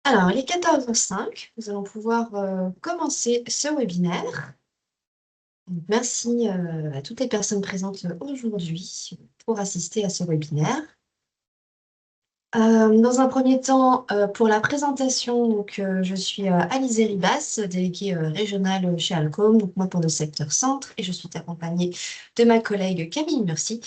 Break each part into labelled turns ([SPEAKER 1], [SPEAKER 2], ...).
[SPEAKER 1] Alors, il est 14h05, nous allons pouvoir commencer ce webinaire. Donc, merci à toutes les personnes présentes aujourd'hui pour assister à ce webinaire. Dans un premier temps, pour la présentation, je suis Alizé Ribas, déléguée régionale chez Alcom, donc moi pour le secteur centre, et je suis accompagnée de ma collègue Camille Murcy,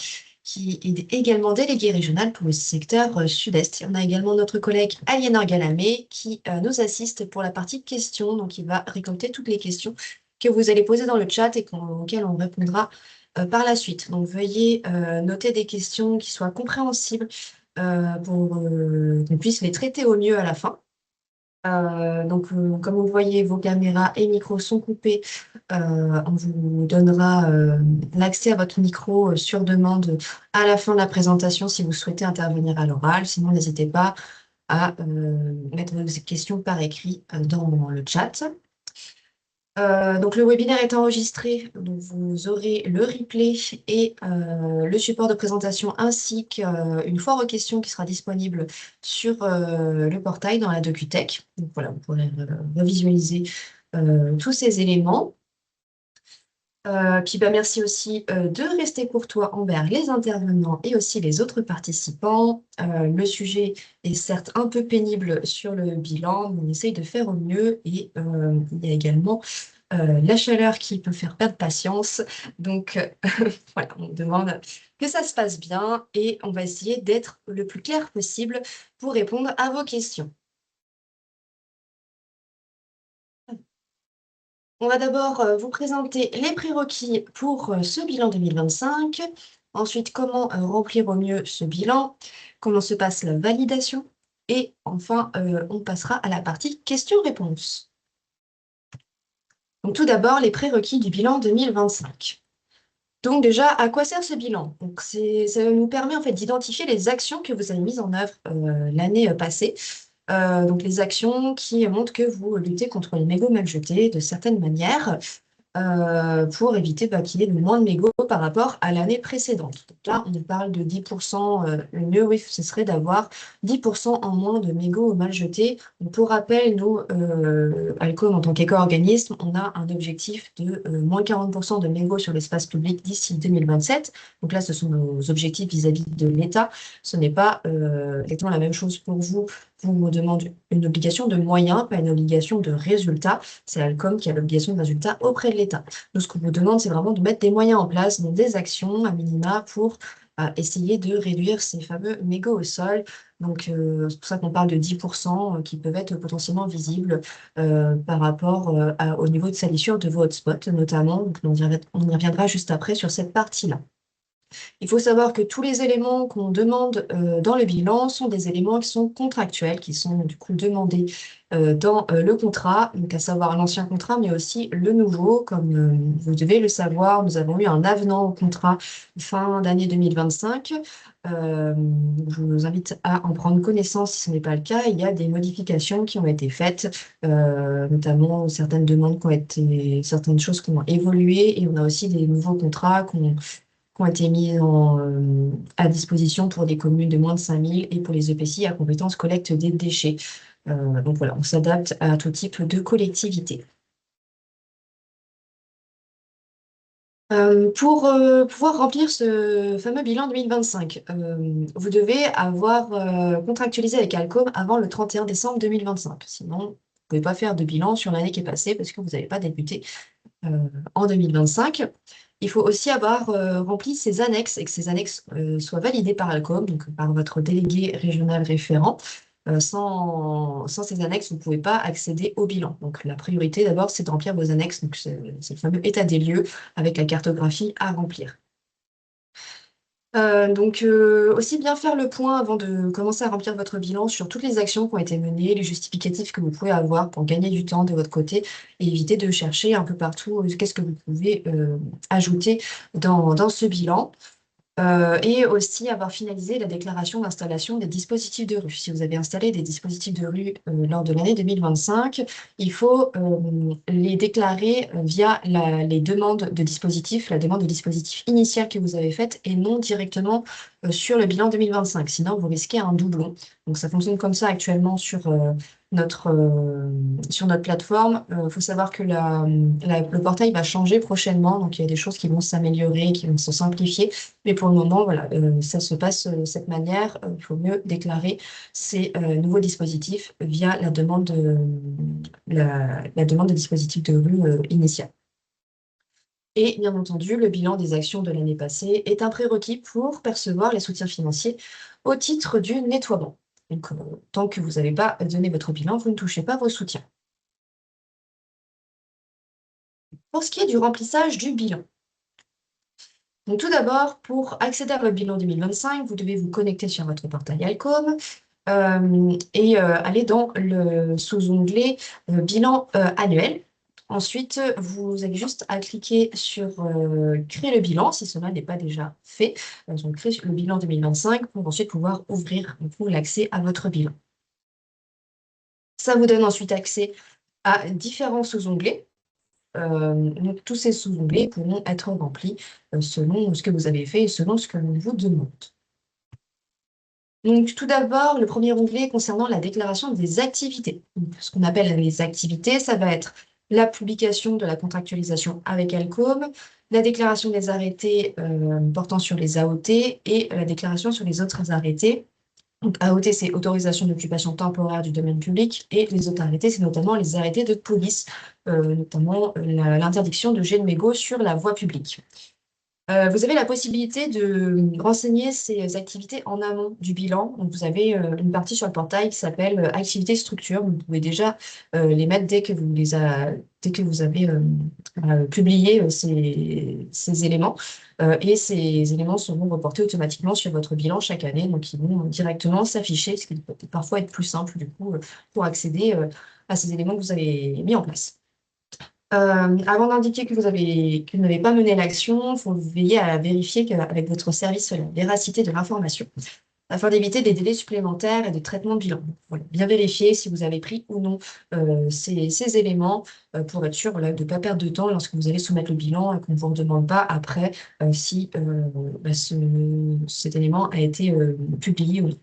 [SPEAKER 1] qui est également déléguée régionale pour le secteur sud-est. Et on a également notre collègue Aliénor Galamé qui nous assiste pour la partie questions, donc il va récolter toutes les questions que vous allez poser dans le chat et auxquelles on répondra par la suite. Donc veuillez noter des questions qui soient compréhensible pour qu'on puisse les traiter au mieux à la fin. Comme vous voyez, vos caméras et micros sont coupés. On vous donnera l'accès à votre micro sur demande à la fin de la présentation si vous souhaitez intervenir à l'oral. Sinon, n'hésitez pas à mettre vos questions par écrit dans le chat. Donc le webinaire est enregistré, donc vous aurez le replay et le support de présentation ainsi qu'une foire aux questions qui sera disponible sur le portail dans la DocuTech. Donc voilà, vous pourrez revisualiser tous ces éléments. Merci aussi de rester courtois envers les intervenants et aussi les autres participants. Le sujet est certes un peu pénible sur le bilan, mais on essaye de faire au mieux et il y a également la chaleur qui peut faire perdre patience. Donc voilà, on demande que ça se passe bien et on va essayer d'être le plus clair possible pour répondre à vos questions. On va d'abord vous présenter les prérequis pour ce bilan 2025. Ensuite, comment remplir au mieux ce bilan, comment se passe la validation. Et enfin, on passera à la partie questions-réponses. Donc tout d'abord, les prérequis du bilan 2025. Donc déjà, à quoi sert ce bilan? Donc ça nous permet en fait d'identifier les actions que vous avez mises en œuvre l'année passée. Donc les actions qui montrent que vous luttez contre les mégots mal jetés de certaines manières pour éviter qu'il y ait le moins de mégots par rapport à l'année précédente. Donc là, on parle de 10%. Le mieux, oui, ce serait d'avoir 10% en moins de mégots mal jetés. Donc, pour rappel, nous, Alcom, en tant qu'éco-organisme, on a un objectif de moins 40% de mégots sur l'espace public d'ici 2027. Donc là, ce sont nos objectifs vis-à-vis de l'État. Ce n'est pas exactement la même chose pour vous. Vous me demandez une obligation de moyens, pas une obligation de résultat. C'est Alcom qui a l'obligation de résultat auprès de l'État. Nous, ce qu'on vous demande, c'est vraiment de mettre des moyens en place, donc des actions à minima pour essayer de réduire ces fameux mégots au sol. Donc, c'est pour ça qu'on parle de 10% qui peuvent être potentiellement visibles par rapport au niveau de salissure de vos hotspots, notamment. Donc, on y reviendra juste après sur cette partie-là. Il faut savoir que tous les éléments qu'on demande dans le bilan sont des éléments qui sont contractuels, qui sont du coup demandés dans le contrat, donc à savoir l'ancien contrat, mais aussi le nouveau. Comme vous devez le savoir, nous avons eu un avenant au contrat fin d'année 2025. Je vous invite à en prendre connaissance si ce n'est pas le cas. Il y a des modifications qui ont été faites, notamment certaines demandes qui ont été, certaines choses qui ont évolué, et on a aussi des nouveaux contrats qui ont été mis à disposition pour des communes de moins de 5000 et pour les EPCI à compétence collecte des déchets. Donc voilà, on s'adapte à tout type de collectivité. Pour pouvoir remplir ce fameux bilan 2025, vous devez avoir contractualisé avec Alcom avant le 31 décembre 2025. Sinon, vous ne pouvez pas faire de bilan sur l'année qui est passée parce que vous n'avez pas débuté en 2025. Il faut aussi avoir rempli ces annexes et que ces annexes soient validées par Alcom, donc par votre délégué régional référent. Sans ces annexes, vous ne pouvez pas accéder au bilan. Donc la priorité d'abord, c'est de remplir vos annexes. Donc c'est le fameux état des lieux avec la cartographie à remplir. Aussi bien faire le point avant de commencer à remplir votre bilan sur toutes les actions qui ont été menées, les justificatifs que vous pouvez avoir pour gagner du temps de votre côté et éviter de chercher un peu partout qu'est-ce que vous pouvez ajouter dans ce bilan. Et aussi avoir finalisé la déclaration d'installation des dispositifs de rue. Si vous avez installé des dispositifs de rue lors de l'année 2025, il faut les déclarer via les demandes de dispositifs, la demande de dispositif initiale que vous avez faite et non directement sur le bilan 2025. Sinon, vous risquez un doublon. Donc, ça fonctionne comme ça actuellement sur sur notre plateforme. Il faut savoir que le portail va changer prochainement, donc il y a des choses qui vont s'améliorer, qui vont se simplifier. Mais pour le moment, voilà, ça se passe de cette manière. Il faut mieux déclarer ces nouveaux dispositifs via la demande de dispositif de rue initial. Et bien entendu, le bilan des actions de l'année passée est un prérequis pour percevoir les soutiens financiers au titre du nettoiement. Donc, tant que vous n'avez pas donné votre bilan, vous ne touchez pas vos soutiens. Pour ce qui est du remplissage du bilan, donc tout d'abord, pour accéder à votre bilan 2025, vous devez vous connecter sur votre portail Alcom et aller dans le sous-onglet bilan annuel. Ensuite, vous avez juste à cliquer sur créer le bilan si cela n'est pas déjà fait. Donc, créer le bilan 2025 pour ensuite pouvoir ouvrir l'accès à votre bilan. Ça vous donne ensuite accès à différents sous-onglets. Donc, tous ces sous-onglets pourront être remplis selon ce que vous avez fait et selon ce que l'on vous demande. Donc, tout d'abord, le premier onglet concernant la déclaration des activités. Donc, ce qu'on appelle les activités, ça va être la publication de la contractualisation avec Alcom, la déclaration des arrêtés portant sur les AOT et la déclaration sur les autres arrêtés. Donc, AOT, c'est autorisation d'occupation temporaire du domaine public, et les autres arrêtés, c'est notamment les arrêtés de police, notamment l'interdiction de jet de mégots sur la voie publique. Vous avez la possibilité de renseigner ces activités en amont du bilan. Donc, vous avez une partie sur le portail qui s'appelle activités structure. Vous pouvez déjà les mettre dès que vous avez publié ces éléments. Et ces éléments seront reportés automatiquement sur votre bilan chaque année. Donc, ils vont directement s'afficher, ce qui peut parfois être plus simple du coup pour accéder à ces éléments que vous avez mis en place. Avant d'indiquer que vous n'avez pas mené l'action, il faut veiller à vérifier avec votre service la véracité de l'information afin d'éviter des délais supplémentaires et de traitement de bilan. Voilà, bien vérifier si vous avez pris ou non ces éléments pour être sûr de ne pas perdre de temps lorsque vous allez soumettre le bilan et qu'on ne vous demande pas après si cet élément a été publié ou non.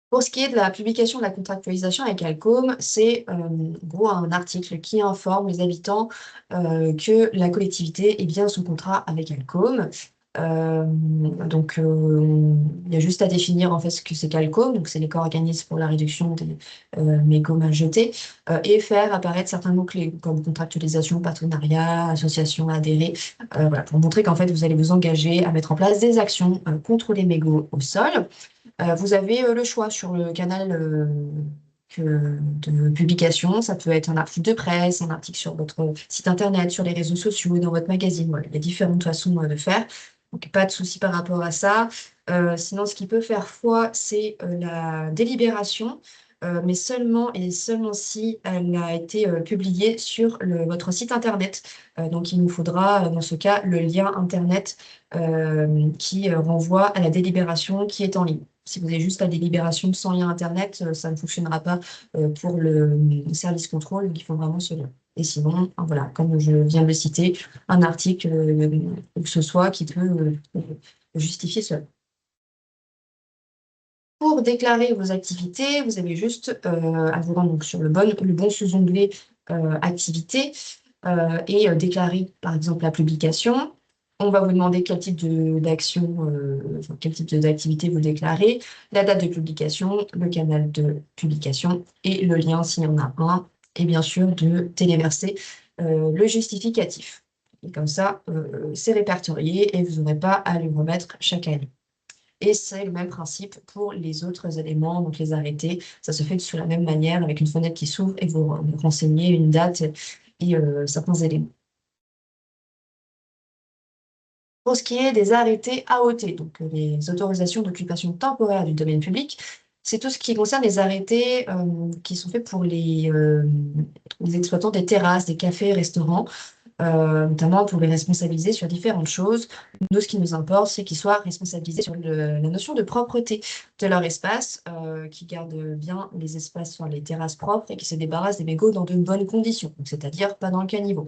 [SPEAKER 1] Pour ce qui est de la publication de la contractualisation avec Alcom, c'est en gros un article qui informe les habitants que la collectivité est bien sous contrat avec Alcom. Donc, il y a juste à définir en fait ce que c'est qu'Alcom, donc c'est l'éco-organisme pour la réduction des mégots mal jetés, et faire apparaître certains mots-clés comme contractualisation, partenariat, association, adhérer, voilà, pour montrer qu'en fait vous allez vous engager à mettre en place des actions contre les mégots au sol. Vous avez le choix sur le canal de publication. Ça peut être un article de presse, un article sur votre site internet, sur les réseaux sociaux, dans votre magazine. Voilà, il y a différentes façons de faire. Donc, pas de souci par rapport à ça. Sinon, ce qui peut faire foi, c'est la délibération, mais seulement et seulement si elle a été publiée sur votre site internet. Donc, il nous faudra, dans ce cas, le lien internet qui renvoie à la délibération qui est en ligne. Si vous avez juste la délibération sans lien internet, ça ne fonctionnera pas pour le service contrôle, donc il faut vraiment ce lien. Et sinon, voilà, comme je viens de le citer, un article ou que ce soit qui peut justifier cela. Pour déclarer vos activités, vous avez juste à vous rendre donc, sur le bon sous-onglet activités et déclarer par exemple la publication. On va vous demander quel type d'action, quel type d'activité vous déclarez, la date de publication, le canal de publication et le lien s'il y en a un, et bien sûr de téléverser le justificatif. Et comme ça, c'est répertorié et vous n'aurez pas à le remettre chaque année. Et c'est le même principe pour les autres éléments, donc les arrêtés. Ça se fait sous la même manière, avec une fenêtre qui s'ouvre et vous renseignez une date et certains éléments. Pour ce qui est des arrêtés AOT, donc les autorisations d'occupation temporaire du domaine public, c'est tout ce qui concerne les arrêtés qui sont faits pour les exploitants des terrasses, des cafés, restaurants, notamment pour les responsabiliser sur différentes choses. Nous, ce qui nous importe, c'est qu'ils soient responsabilisés sur la notion de propreté de leur espace, qu'ils gardent bien les espaces sur les terrasses propres et qui se débarrassent des mégots dans de bonnes conditions, c'est-à-dire pas dans le caniveau.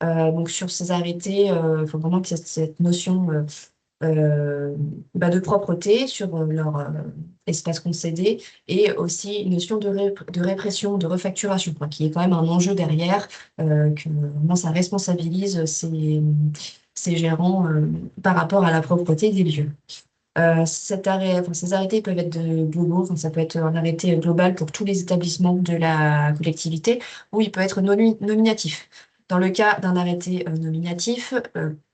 [SPEAKER 1] Donc sur ces arrêtés, il faut vraiment que cette notion de propreté sur leur espace concédé et aussi une notion de répression, de refacturation, enfin, qui est quand même un enjeu derrière, que vraiment ça responsabilise ces gérants par rapport à la propreté des lieux. Ces arrêtés peuvent être globaux, enfin, ça peut être un arrêté global pour tous les établissements de la collectivité, ou il peut être nominatif. Dans le cas d'un arrêté nominatif,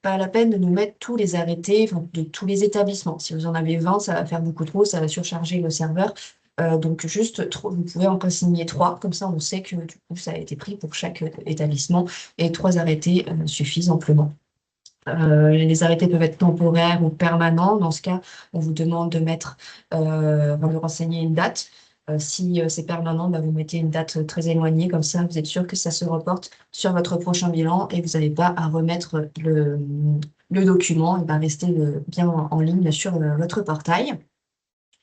[SPEAKER 1] pas la peine de nous mettre tous les arrêtés, enfin, de tous les établissements. Si vous en avez 20, ça va faire beaucoup trop, ça va surcharger le serveur. Donc juste, vous pouvez en consigner 3, comme ça on sait que du coup, ça a été pris pour chaque établissement, et 3 arrêtés suffisent amplement. Les arrêtés peuvent être temporaires ou permanents. Dans ce cas, on vous demande de mettre, de renseigner une date. Si c'est permanent, vous mettez une date très éloignée, comme ça vous êtes sûr que ça se reporte sur votre prochain bilan et vous n'avez pas à remettre le document. Il va rester bien en ligne sur votre portail.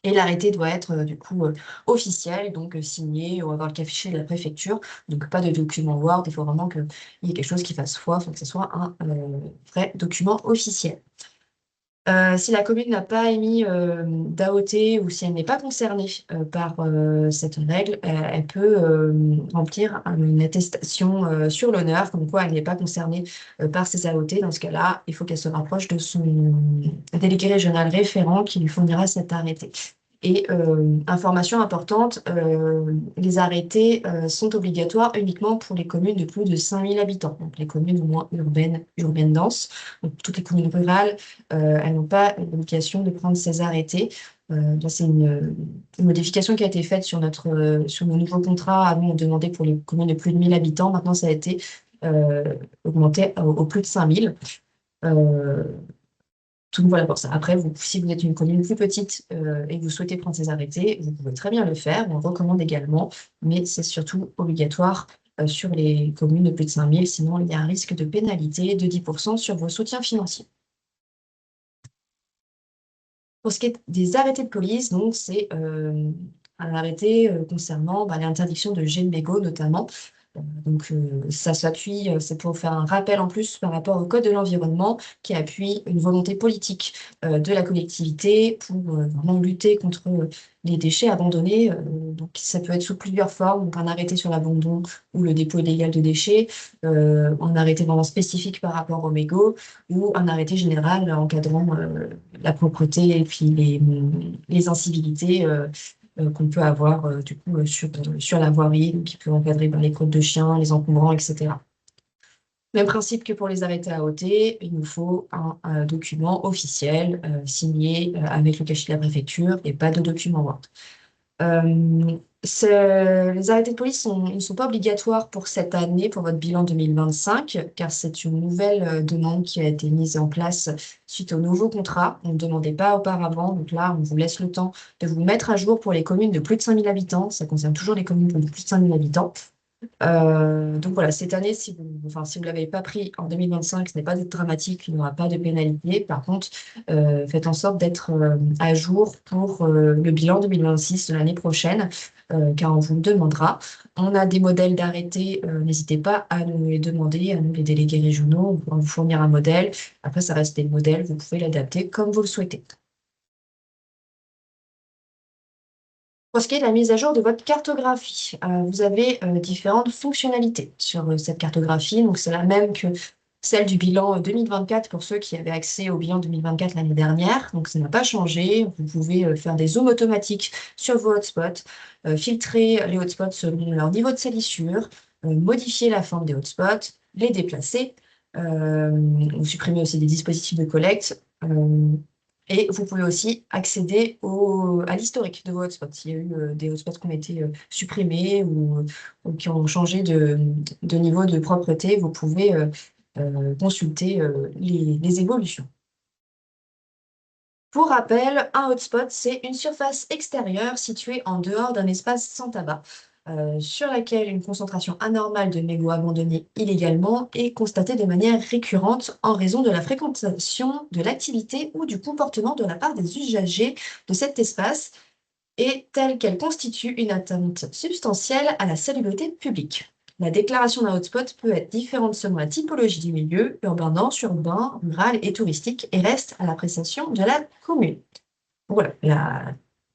[SPEAKER 1] Et l'arrêté doit être du coup officiel, donc signé ou avoir le cachet de la préfecture. Donc pas de document Word, il faut vraiment qu'il y ait quelque chose qui fasse foi, il faut que ce soit un vrai document officiel. Si la commune n'a pas émis d'AOT ou si elle n'est pas concernée par cette règle, elle peut remplir une attestation sur l'honneur, comme quoi elle n'est pas concernée par ces AOT. Dans ce cas-là, il faut qu'elle se rapproche de son délégué régional référent qui lui fournira cet arrêté. Et information importante, les arrêtés sont obligatoires uniquement pour les communes de plus de 5000 habitants, donc les communes au moins urbaines denses. Donc, toutes les communes rurales, elles n'ont pas l'obligation de prendre ces arrêtés. Là, c'est une modification qui a été faite sur nos nouveaux contrats. Avant, on demandait pour les communes de plus de 1000 habitants. Maintenant, ça a été augmenté au plus de 5000. Donc voilà pour ça. Après, si vous êtes une commune plus petite et que vous souhaitez prendre ces arrêtés, vous pouvez très bien le faire. On le recommande également, mais c'est surtout obligatoire sur les communes de plus de 5000. Sinon, il y a un risque de pénalité de 10% sur vos soutiens financiers. Pour ce qui est des arrêtés de police, donc c'est un arrêté concernant l'interdiction de jets de mégots notamment. Donc ça s'appuie, c'est pour faire un rappel en plus par rapport au Code de l'environnement qui appuie une volonté politique de la collectivité pour vraiment lutter contre les déchets abandonnés. Donc ça peut être sous plusieurs formes, donc un arrêté sur l'abandon ou le dépôt illégal de déchets, un arrêté vraiment spécifique par rapport aux mégots ou un arrêté général encadrant la propreté et puis les incivilités qu'on peut avoir du coup sur la voirie, donc qui peut encadrer les crottes de chiens, les encombrants, etc. Même principe que pour les arrêtés AOT, il nous faut un document officiel signé avec le cachet de la préfecture et pas de document Word. Les arrêtés de police ne sont pas obligatoires pour cette année, pour votre bilan 2025, car c'est une nouvelle demande qui a été mise en place suite au nouveau contrat. On ne demandait pas auparavant, donc là, on vous laisse le temps de vous mettre à jour pour les communes de plus de 5000 habitants. Ça concerne toujours les communes de plus de 5000 habitants. Donc voilà, cette année, si vous ne l'avez pas pris en 2025, ce n'est pas dramatique, il n'y aura pas de pénalité. Par contre, faites en sorte d'être à jour pour le bilan 2026 de l'année prochaine, car on vous le demandera. On a des modèles d'arrêtés, n'hésitez pas à nous les demander, à nous les délégués régionaux, on pourra vous fournir un modèle. Après, ça reste des modèles, vous pouvez l'adapter comme vous le souhaitez. Pour ce qui est de la mise à jour de votre cartographie, vous avez différentes fonctionnalités sur cette cartographie. Donc, c'est la même que celle du bilan 2024 pour ceux qui avaient accès au bilan 2024 l'année dernière. Donc, ça n'a pas changé. Vous pouvez faire des zooms automatiques sur vos hotspots, filtrer les hotspots selon leur niveau de salissure, modifier la forme des hotspots, les déplacer, supprimer aussi des dispositifs de collecte. Et vous pouvez aussi accéder à l'historique de vos hotspots. S'il y a eu des hotspots qui ont été supprimés ou qui ont changé de niveau de propreté, vous pouvez consulter les évolutions. Pour rappel, un hotspot, c'est une surface extérieure située en dehors d'un espace sans tabac, sur laquelle une concentration anormale de mégots abandonnés illégalement est constatée de manière récurrente en raison de la fréquentation, de l'activité ou du comportement de la part des usagers de cet espace et telle qu'elle constitue une atteinte substantielle à la salubrité publique. La déclaration d'un hotspot peut être différente selon la typologie du milieu, urbain dense, urbain, rural et touristique, et reste à l'appréciation de la commune. Voilà,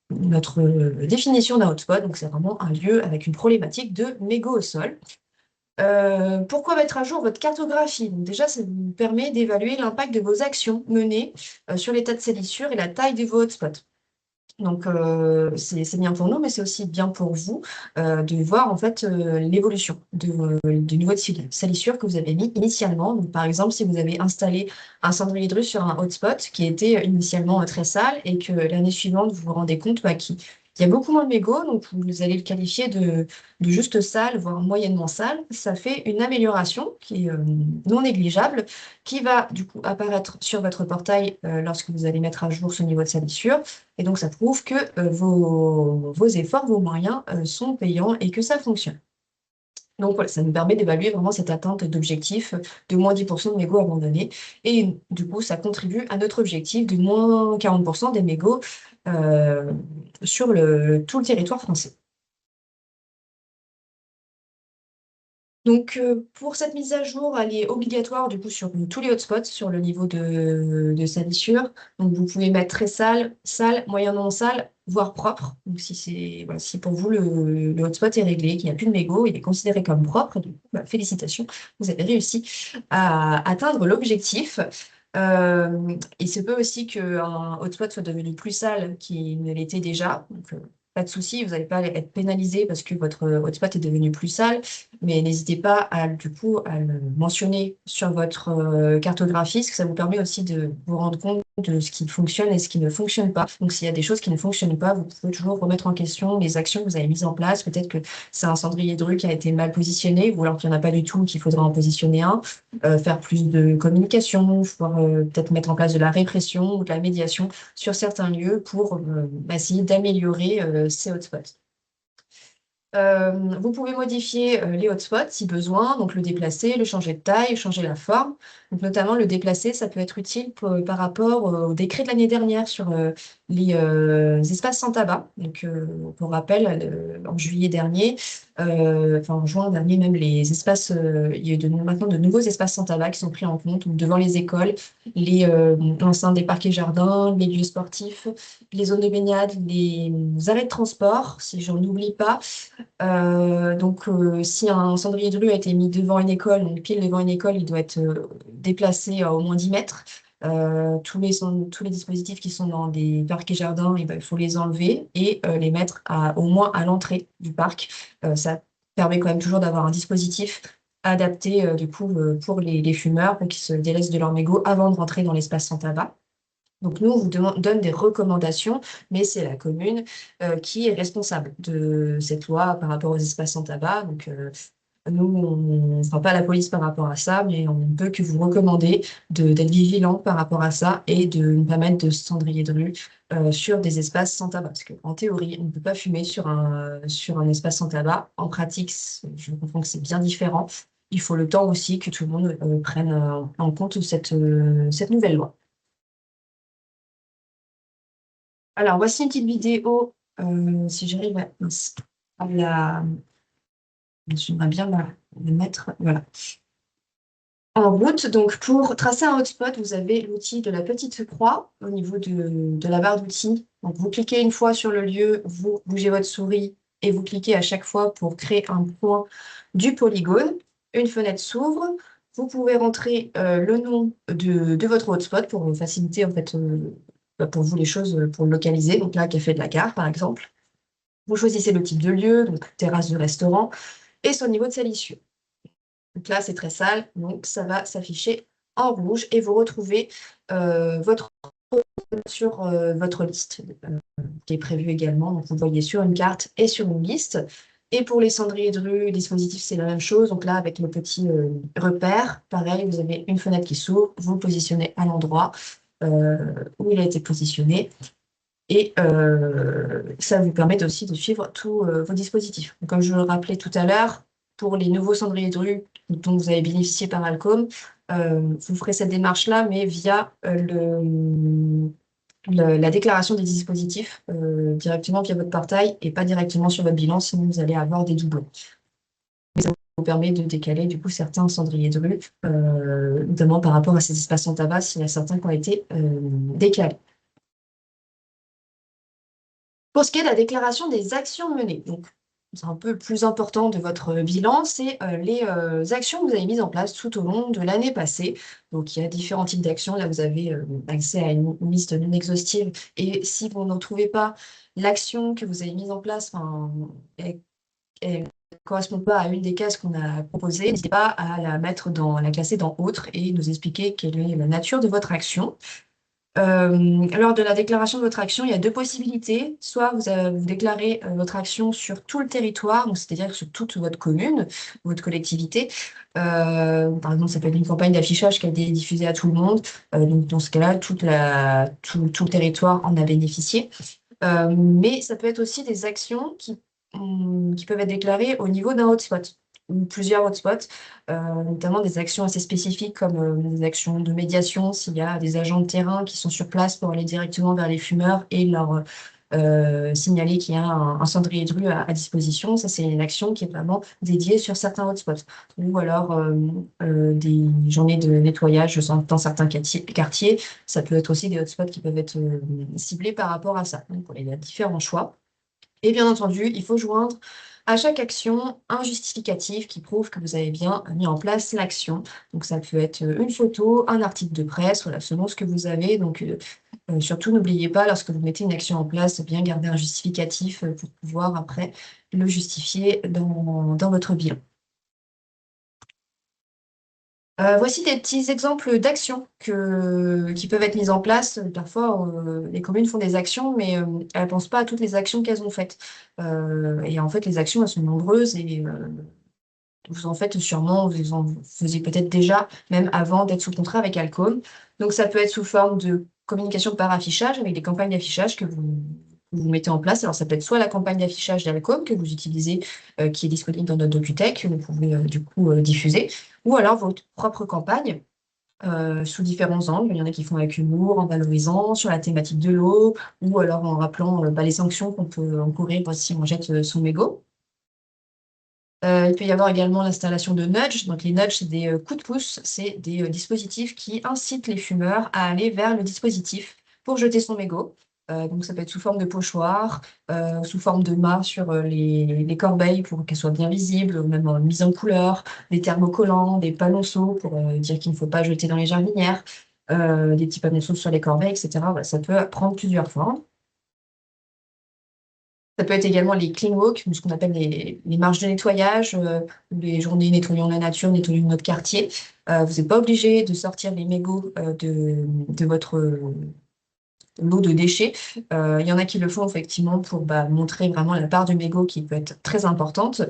[SPEAKER 1] notre définition d'un hotspot, donc c'est vraiment un lieu avec une problématique de mégots au sol. Pourquoi mettre à jour votre cartographie? Donc déjà, ça vous permet d'évaluer l'impact de vos actions menées sur l'état de salissure et la taille de vos hotspots. Donc, c'est bien pour nous, mais c'est aussi bien pour vous de voir en fait l'évolution du niveau de salissure que vous avez mis initialement. Donc, par exemple, si vous avez installé un cendrier de rue sur un hotspot qui était initialement très sale et que l'année suivante, vous vous rendez compte qu'il y a beaucoup moins de mégots, donc vous allez le qualifier de juste sale, voire moyennement sale. Ça fait une amélioration qui est non négligeable, qui va du coup apparaître sur votre portail lorsque vous allez mettre à jour ce niveau de salissure. Et donc, ça prouve que vos efforts, vos moyens sont payants et que ça fonctionne. Donc, voilà, ça nous permet d'évaluer vraiment cette atteinte d'objectif de moins 10% de mégots abandonnés. Et du coup, ça contribue à notre objectif de moins 40% des mégots sur tout le territoire français. Donc, pour cette mise à jour, elle est obligatoire du coup sur tous les hotspots, sur le niveau de salissure. Donc, vous pouvez mettre très sale, sale, moyen non sale, voire propre. Donc, voilà, si pour vous le hotspot est réglé, qu'il n'y a plus de mégots, il est considéré comme propre. Du coup, félicitations, vous avez réussi à atteindre l'objectif. Il se peut aussi qu'un hotspot soit devenu plus sale qu'il ne l'était déjà. Donc, pas de souci, vous n'allez pas être pénalisé parce que votre hotspot est devenu plus sale, mais n'hésitez pas du coup, à le mentionner sur votre cartographie, parce que ça vous permet aussi de vous rendre compte de ce qui fonctionne et ce qui ne fonctionne pas. Donc, s'il y a des choses qui ne fonctionnent pas, vous pouvez toujours remettre en question les actions que vous avez mises en place. Peut-être que c'est un cendrier de rue qui a été mal positionné, ou alors qu'il n'y en a pas du tout, qu'il faudra en positionner un. Faire plus de communication, pouvoir peut-être mettre en place de la répression ou de la médiation sur certains lieux pour essayer d'améliorer ces hotspots. Vous pouvez modifier les hotspots si besoin, donc le déplacer, le changer de taille, changer la forme. Donc, notamment, le déplacer, ça peut être utile par rapport au décret de l'année dernière sur les espaces sans tabac. Donc, pour rappel, en juillet dernier, enfin en juin dernier même, les espaces, il y a eu maintenant de nouveaux espaces sans tabac qui sont pris en compte, donc devant les écoles, les enceintes des parcs et jardins, les lieux sportifs, les zones de baignade, les arrêts de transport, si j'en oublie pas. Donc, si un cendrier de rue a été mis devant une école, donc pile devant une école, il doit être déplacé à au moins 10 mètres. Tous les dispositifs qui sont dans des parcs et jardins, il faut les enlever et les mettre au moins à l'entrée du parc. Ça permet quand même toujours d'avoir un dispositif adapté du coup pour les fumeurs, pour qu'ils se délaissent de leur mégot avant de rentrer dans l'espace sans tabac. Donc nous, on vous donne des recommandations, mais c'est la commune qui est responsable de cette loi par rapport aux espaces sans tabac. Donc nous, on ne fera pas la police par rapport à ça, mais on ne peut que vous recommander d'être vigilant par rapport à ça et de ne pas mettre de cendrier de rue sur des espaces sans tabac. Parce qu'en théorie, on ne peut pas fumer sur un espace sans tabac. En pratique, je comprends que c'est bien différent. Il faut le temps aussi que tout le monde prenne en compte cette nouvelle loi. Alors, voici une petite vidéo, si j'arrive à la... J'aimerais bien la mettre, voilà, en route. Donc, pour tracer un hotspot, vous avez l'outil de la petite croix au niveau de la barre d'outils. Donc, vous cliquez une fois sur le lieu, vous bougez votre souris et vous cliquez à chaque fois pour créer un point du polygone. Une fenêtre s'ouvre. Vous pouvez rentrer le nom de votre hotspot pour faciliter en fait pour vous les choses pour le localiser. Donc là, Café de la Gare, par exemple. Vous choisissez le type de lieu, donc terrasse de restaurant, et son niveau de salissure. Donc là, c'est très sale, donc ça va s'afficher en rouge et vous retrouvez votre sur votre liste qui est prévue également. Donc vous voyez sur une carte et sur une liste. Et pour les cendriers de rue, dispositif, c'est la même chose. Donc là, avec le petit repère, pareil, vous avez une fenêtre qui s'ouvre, vous le positionnez à l'endroit où il a été positionné. Et ça vous permet aussi de suivre tous vos dispositifs. Donc, comme je le rappelais tout à l'heure, pour les nouveaux cendriers de rue dont vous avez bénéficié par Alcom, vous ferez cette démarche-là, mais via la déclaration des dispositifs directement via votre portail et pas directement sur votre bilan, sinon vous allez avoir des doublons. vous permet de décaler du coup certains cendriers de rue, notamment par rapport à ces espaces en tabac, s'il y a certains qui ont été décalés. Pour ce qui est de la déclaration des actions menées, donc c'est un peu le plus important de votre bilan, c'est les actions que vous avez mises en place tout au long de l'année passée. Donc il y a différents types d'actions. Là, vous avez accès à une liste non exhaustive. Et si vous ne retrouvez pas l'action que vous avez mise en place, elle ne correspond pas à une des cases qu'on a proposées, n'hésitez pas à la classer dans Autres et nous expliquer quelle est la nature de votre action. Lors de la déclaration de votre action, il y a deux possibilités. Soit vous déclarez votre action sur tout le territoire, donc c'est-à-dire sur toute votre commune, votre collectivité. Par exemple, ça peut être une campagne d'affichage qui a été diffusée à tout le monde. Donc dans ce cas-là, tout le territoire en a bénéficié. Mais ça peut être aussi des actions qui peuvent être déclarées au niveau d'un hotspot ou plusieurs hotspots, notamment des actions assez spécifiques comme des actions de médiation, s'il y a des agents de terrain qui sont sur place pour aller directement vers les fumeurs et leur signaler qu'il y a un cendrier de rue à disposition. Ça, c'est une action qui est vraiment dédiée sur certains hotspots. Ou alors des journées de nettoyage dans certains quartiers. Ça peut être aussi des hotspots qui peuvent être ciblés par rapport à ça. Donc, il y a différents choix. Et bien entendu, il faut joindre à chaque action un justificatif qui prouve que vous avez bien mis en place l'action. Donc ça peut être une photo, un article de presse, voilà, selon ce que vous avez. Donc surtout, n'oubliez pas, lorsque vous mettez une action en place, de bien garder un justificatif pour pouvoir après le justifier dans votre bilan. Voici des petits exemples d'actions qui peuvent être mises en place. Parfois, les communes font des actions, mais elles ne pensent pas à toutes les actions qu'elles ont faites. Et en fait, les actions, elles sont nombreuses et vous en faites sûrement, vous en faisiez peut-être déjà, même avant d'être sous contrat avec Alcom. Donc, ça peut être sous forme de communication par affichage, avec des campagnes d'affichage que vous mettez en place. Alors, ça peut être soit la campagne d'affichage d'Alcom que vous utilisez, qui est disponible dans notre DocuTech, que vous pouvez du coup diffuser, ou alors votre propre campagne. Sous différents angles. Il y en a qui font avec humour, en valorisant, sur la thématique de l'eau, ou alors en rappelant les sanctions qu'on peut encourir si on jette son mégot. Il peut y avoir également l'installation de nudge. Donc, les nudges, c'est des coups de pouce. C'est des dispositifs qui incitent les fumeurs à aller vers le dispositif pour jeter son mégot. Donc, ça peut être sous forme de pochoir, sous forme de mât sur les corbeilles pour qu'elles soient bien visibles, ou même mise en couleur, des thermocollants, des panonceaux pour dire qu'il ne faut pas jeter dans les jardinières, des petits panonceaux sur les corbeilles, etc. Voilà, ça peut prendre plusieurs formes. Ça peut être également les clean walks, ce qu'on appelle les marches de nettoyage, les journées nettoyant la nature, nettoyant notre quartier. Vous n'êtes pas obligé de sortir les mégots de votre lot de déchets. Il y en a qui le font effectivement pour montrer vraiment la part du mégot qui peut être très importante.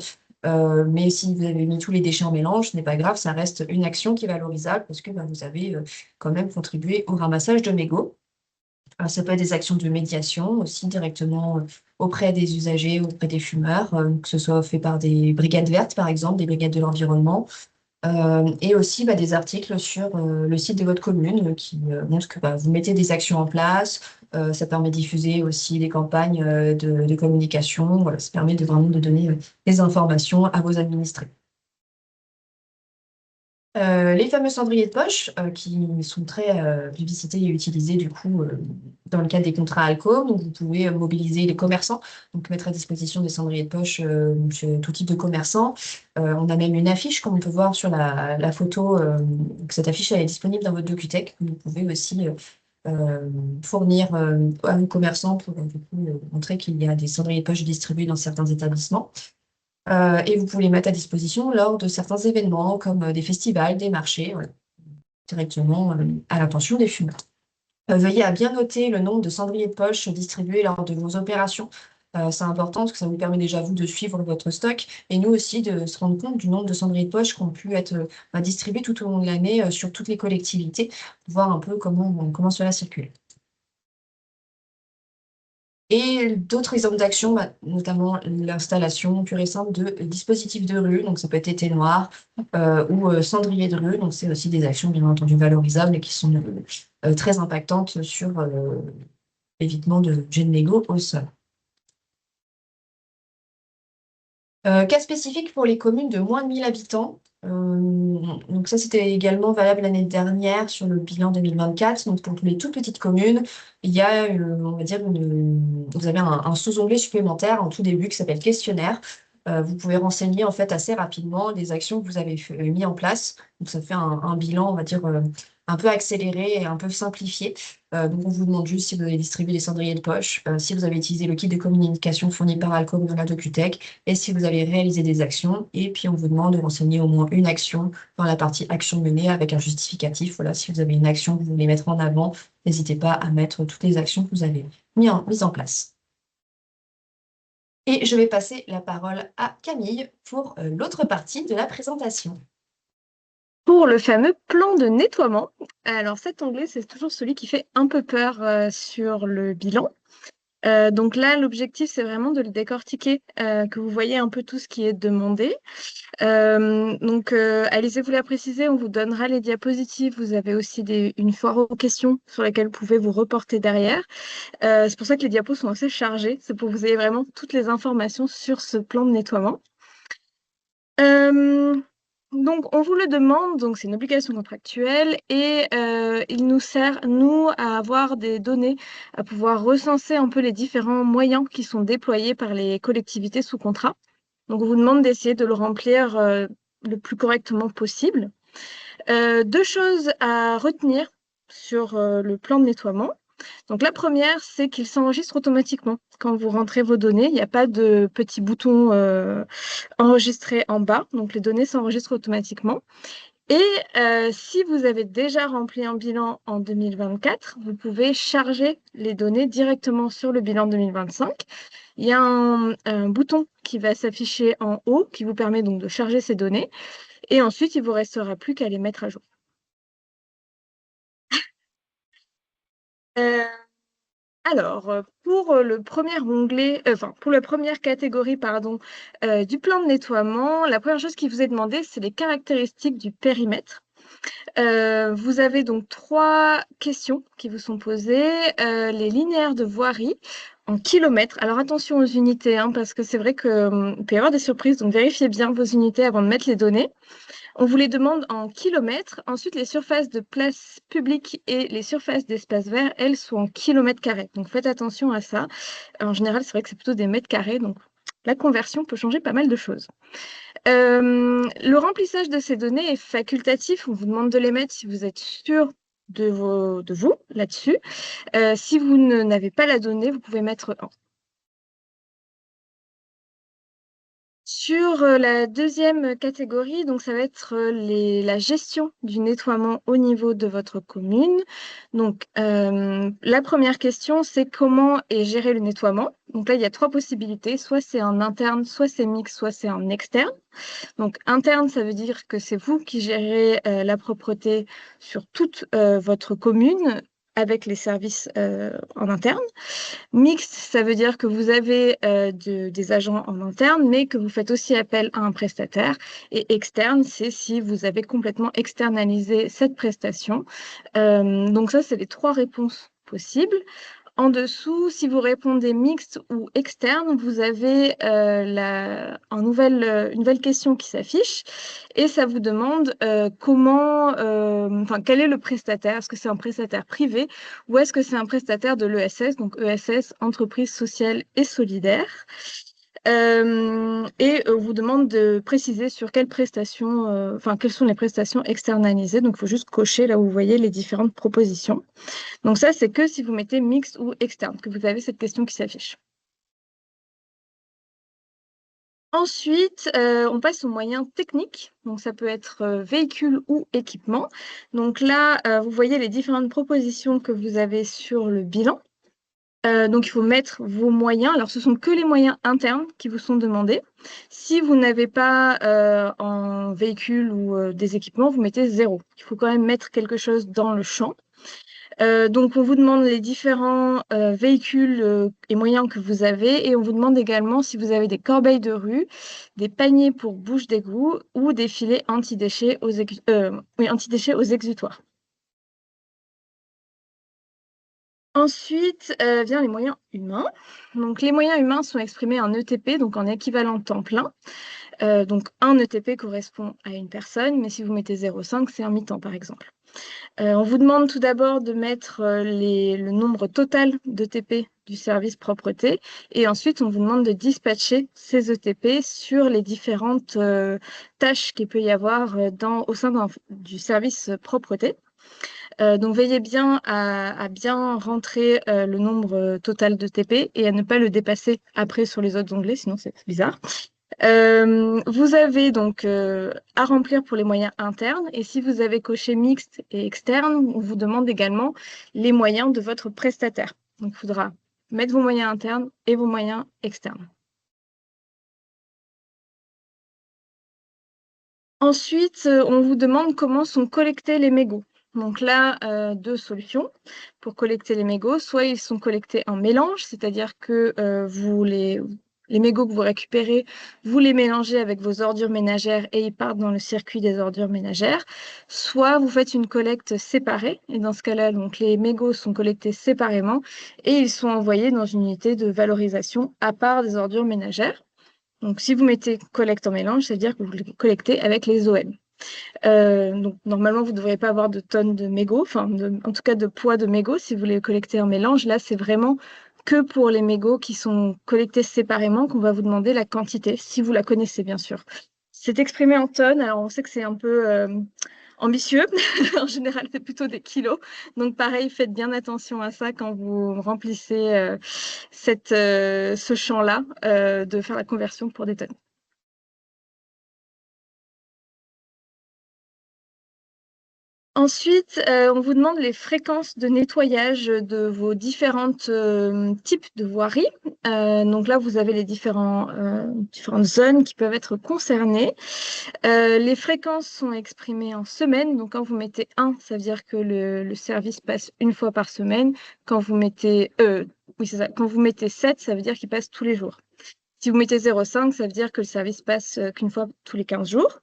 [SPEAKER 1] Mais si vous avez mis tous les déchets en mélange, ce n'est pas grave, ça reste une action qui est valorisable parce que vous avez quand même contribué au ramassage de mégots. Ça peut être des actions de médiation aussi directement auprès des usagers, auprès des fumeurs, que ce soit fait par des brigades vertes, par exemple, des brigades de l'environnement, et aussi des articles sur le site de votre commune qui montrent que vous mettez des actions en place. Ça permet de diffuser aussi des campagnes de communication. Voilà, ça permet vraiment de donner des informations à vos administrés. Les fameux cendriers de poche qui sont très plébiscités et utilisés du coup dans le cadre des contrats ALCO. Donc vous pouvez mobiliser les commerçants, donc mettre à disposition des cendriers de poche chez tout type de commerçants. On a même une affiche, comme on peut voir sur la photo, que cette affiche elle est disponible dans votre DocuTech. Vous pouvez aussi fournir à vos commerçants pour du coup, montrer qu'il y a des cendriers de poche distribués dans certains établissements. Et vous pouvez les mettre à disposition lors de certains événements comme des festivals, des marchés, voilà, directement à l'intention des fumeurs. Veuillez à bien noter le nombre de cendriers de poche distribués lors de vos opérations. C'est important parce que ça vous permet déjà, vous, de suivre votre stock et nous aussi de se rendre compte du nombre de cendriers de poche qui ont pu être distribués tout au long de l'année sur toutes les collectivités, voir un peu comment cela circule. Et d'autres exemples d'actions, notamment l'installation pure et simple de dispositifs de rue, donc ça peut être été noir ou cendrier de rue, donc c'est aussi des actions bien entendu valorisables et qui sont très impactantes sur l'évitement de jets de mégots au sol. Cas spécifique pour les communes de moins de 1000 habitants. Donc ça, c'était également valable l'année dernière sur le bilan 2024. Donc pour les toutes petites communes, il y a, on va dire, vous avez un sous-onglet supplémentaire en tout début qui s'appelle questionnaire. Vous pouvez renseigner en fait assez rapidement les actions que vous avez mis en place. Donc ça fait un bilan, on va dire, un peu accéléré et un peu simplifié. Donc on vous demande juste si vous avez distribué les cendriers de poche, si vous avez utilisé le kit de communication fourni par Alcom dans la Docutech, et si vous avez réalisé des actions. Et puis, on vous demande de renseigner au moins une action dans la partie action menée avec un justificatif. Voilà, si vous avez une action que vous voulez mettre en avant, n'hésitez pas à mettre toutes les actions que vous avez mises en place. Et je vais passer la parole à Camille pour l'autre partie de la présentation.
[SPEAKER 2] Pour le fameux plan de nettoiement, alors cet onglet, c'est toujours celui qui fait un peu peur sur le bilan. Donc là, l'objectif, c'est vraiment de le décortiquer, que vous voyez un peu tout ce qui est demandé. Alizé vous l'a précisé, on vous donnera les diapositives. Vous avez aussi une foire aux questions sur laquelle vous pouvez vous reporter derrière. C'est pour ça que les diapos sont assez chargés. C'est pour que vous ayez vraiment toutes les informations sur ce plan de nettoiement. Donc, on vous le demande, donc c'est une obligation contractuelle et il nous sert, nous, à avoir des données, à pouvoir recenser un peu les différents moyens qui sont déployés par les collectivités sous contrat. Donc, on vous demande d'essayer de le remplir le plus correctement possible. Deux choses à retenir sur le plan de nettoiement. Donc, la première, c'est qu'il s'enregistre automatiquement. Quand vous rentrez vos données, il n'y a pas de petit bouton enregistré en bas. Donc, les données s'enregistrent automatiquement. Et si vous avez déjà rempli un bilan en 2024, vous pouvez charger les données directement sur le bilan 2025. Il y a un bouton qui va s'afficher en haut qui vous permet donc de charger ces données. Et ensuite, il ne vous restera plus qu'à les mettre à jour. Euh, pour le premier onglet, pour la première catégorie, pardon, du plan de nettoiement, la première chose qui vous est demandée, c'est les caractéristiques du périmètre. Vous avez donc trois questions qui vous sont posées. Les linéaires de voirie en kilomètres. Alors attention aux unités, hein, parce que c'est vrai qu'il peut y avoir des surprises, donc vérifiez bien vos unités avant de mettre les données. On vous les demande en kilomètres. Ensuite, les surfaces de place publique et les surfaces d'espace vert, elles, sont en kilomètres carrés. Donc faites attention à ça. En général, c'est vrai que c'est plutôt des mètres carrés, donc la conversion peut changer pas mal de choses. Le remplissage de ces données est facultatif. On vous demande de les mettre si vous êtes sûr de vous là-dessus. Si vous n'avez pas la donnée, vous pouvez mettre 1. Sur la deuxième catégorie, donc ça va être la gestion du nettoiement au niveau de votre commune. Donc, la première question, c'est comment est géré le nettoiement. Donc là, il y a trois possibilités. Soit c'est en interne, soit c'est mixte, soit c'est en externe. Donc, interne, ça veut dire que c'est vous qui gérez la propreté sur toute votre commune avec les services en interne. Mixte, ça veut dire que vous avez des agents en interne, mais que vous faites aussi appel à un prestataire. Et externe, c'est si vous avez complètement externalisé cette prestation. Donc ça, c'est les trois réponses possibles. En dessous, si vous répondez mixte ou externe, vous avez une nouvelle question qui s'affiche et ça vous demande quel est le prestataire? Est-ce que c'est un prestataire privé ou est-ce que c'est un prestataire de l'ESS, donc ESS, Entreprise sociale et solidaire? On vous demande de préciser sur quelles prestations, quelles sont les prestations externalisées. Donc, il faut juste cocher là où vous voyez les différentes propositions. Donc ça, c'est que si vous mettez mixte ou externe, que vous avez cette question qui s'affiche. Ensuite, on passe aux moyens techniques. Donc ça peut être véhicule ou équipement. Donc là, vous voyez les différentes propositions que vous avez sur le bilan. Donc il faut mettre vos moyens. Alors ce sont que les moyens internes qui vous sont demandés. Si vous n'avez pas en véhicule ou des équipements, vous mettez 0. Il faut quand même mettre quelque chose dans le champ. Donc, on vous demande les différents véhicules et moyens que vous avez et on vous demande également si vous avez des corbeilles de rue, des paniers pour bouche d'égout ou des filets anti-déchets anti-déchets aux exutoires. Ensuite, vient les moyens humains. Donc, les moyens humains sont exprimés en ETP, donc en équivalent temps plein. Donc, un ETP correspond à une personne, mais si vous mettez 0,5, c'est un mi-temps, par exemple. On vous demande tout d'abord de mettre le nombre total d'ETP du service propreté, et ensuite, on vous demande de dispatcher ces ETP sur les différentes tâches qu'il peut y avoir au sein du service propreté. Donc, veillez bien à bien rentrer le nombre total de TP et à ne pas le dépasser après sur les autres onglets, sinon c'est bizarre. Vous avez donc à remplir pour les moyens internes et si vous avez coché mixte et externe, on vous demande également les moyens de votre prestataire. Donc, il faudra mettre vos moyens internes et vos moyens externes. Ensuite, on vous demande comment sont collectés les mégots. Donc là, deux solutions pour collecter les mégots. Soit ils sont collectés en mélange, c'est-à-dire que les mégots que vous récupérez, vous les mélangez avec vos ordures ménagères et ils partent dans le circuit des ordures ménagères. Soit vous faites une collecte séparée, et dans ce cas-là, donc, les mégots sont collectés séparément et ils sont envoyés dans une unité de valorisation à part des ordures ménagères. Donc, si vous mettez collecte en mélange, ça veut dire que vous les collectez avec les OM. Donc, normalement, vous ne devriez pas avoir de tonnes de mégots, en tout cas de poids de mégots si vous les collectez en mélange. Là, c'est vraiment que pour les mégots qui sont collectés séparément qu'on va vous demander la quantité, si vous la connaissez, bien sûr. C'est exprimé en tonnes, alors on sait que c'est un peu ambitieux. En général, c'est plutôt des kilos. Donc, pareil, faites bien attention à ça quand vous remplissez ce champ-là, de faire la conversion pour des tonnes. Ensuite, on vous demande les fréquences de nettoyage de vos différentes types de voiries. Donc là, vous avez les différentes zones qui peuvent être concernées. Les fréquences sont exprimées en semaines. Donc quand vous mettez 1, ça veut dire que le service passe une fois par semaine. Quand vous mettez, oui, c'est ça. Quand vous mettez 7, ça veut dire qu'il passe tous les jours. Si vous mettez 0,5, ça veut dire que le service passe qu'une fois tous les 15 jours.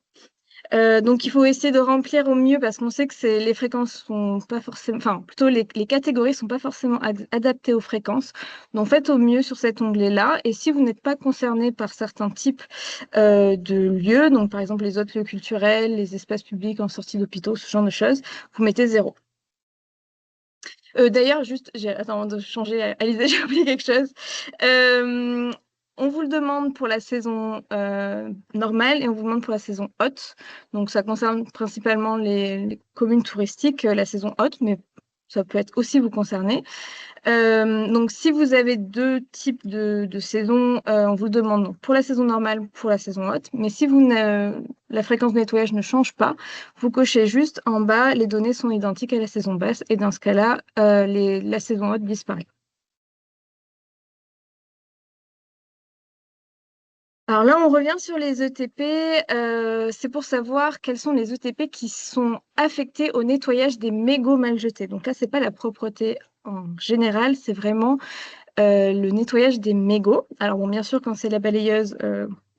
[SPEAKER 2] Donc, il faut essayer de remplir au mieux parce qu'on sait que les fréquences sont pas forcément, enfin, plutôt les catégories sont pas forcément adaptées aux fréquences. Donc, faites au mieux sur cet onglet-là. Et si vous n'êtes pas concerné par certains types de lieux, donc par exemple les autres lieux culturels, les espaces publics en sortie d'hôpitaux, ce genre de choses, vous mettez 0. D'ailleurs, juste, attends, de changer, Alizé, j'ai oublié quelque chose. On vous le demande pour la saison normale et on vous demande pour la saison haute. Donc, ça concerne principalement les communes touristiques, la saison haute, mais ça peut être aussi vous concerner. Donc, si vous avez deux types de saisons, on vous le demande donc, pour la saison normale, pour la saison haute. Mais si la fréquence de nettoyage ne change pas, vous cochez juste en bas, les données sont identiques à la saison basse. Et dans ce cas-là, la saison haute disparaît. Alors là, on revient sur les ETP. C'est pour savoir quels sont les ETP qui sont affectés au nettoyage des mégots mal jetés. Donc là, c'est pas la propreté en général, c'est vraiment le nettoyage des mégots. Alors bon, bien sûr, quand c'est la balayeuse,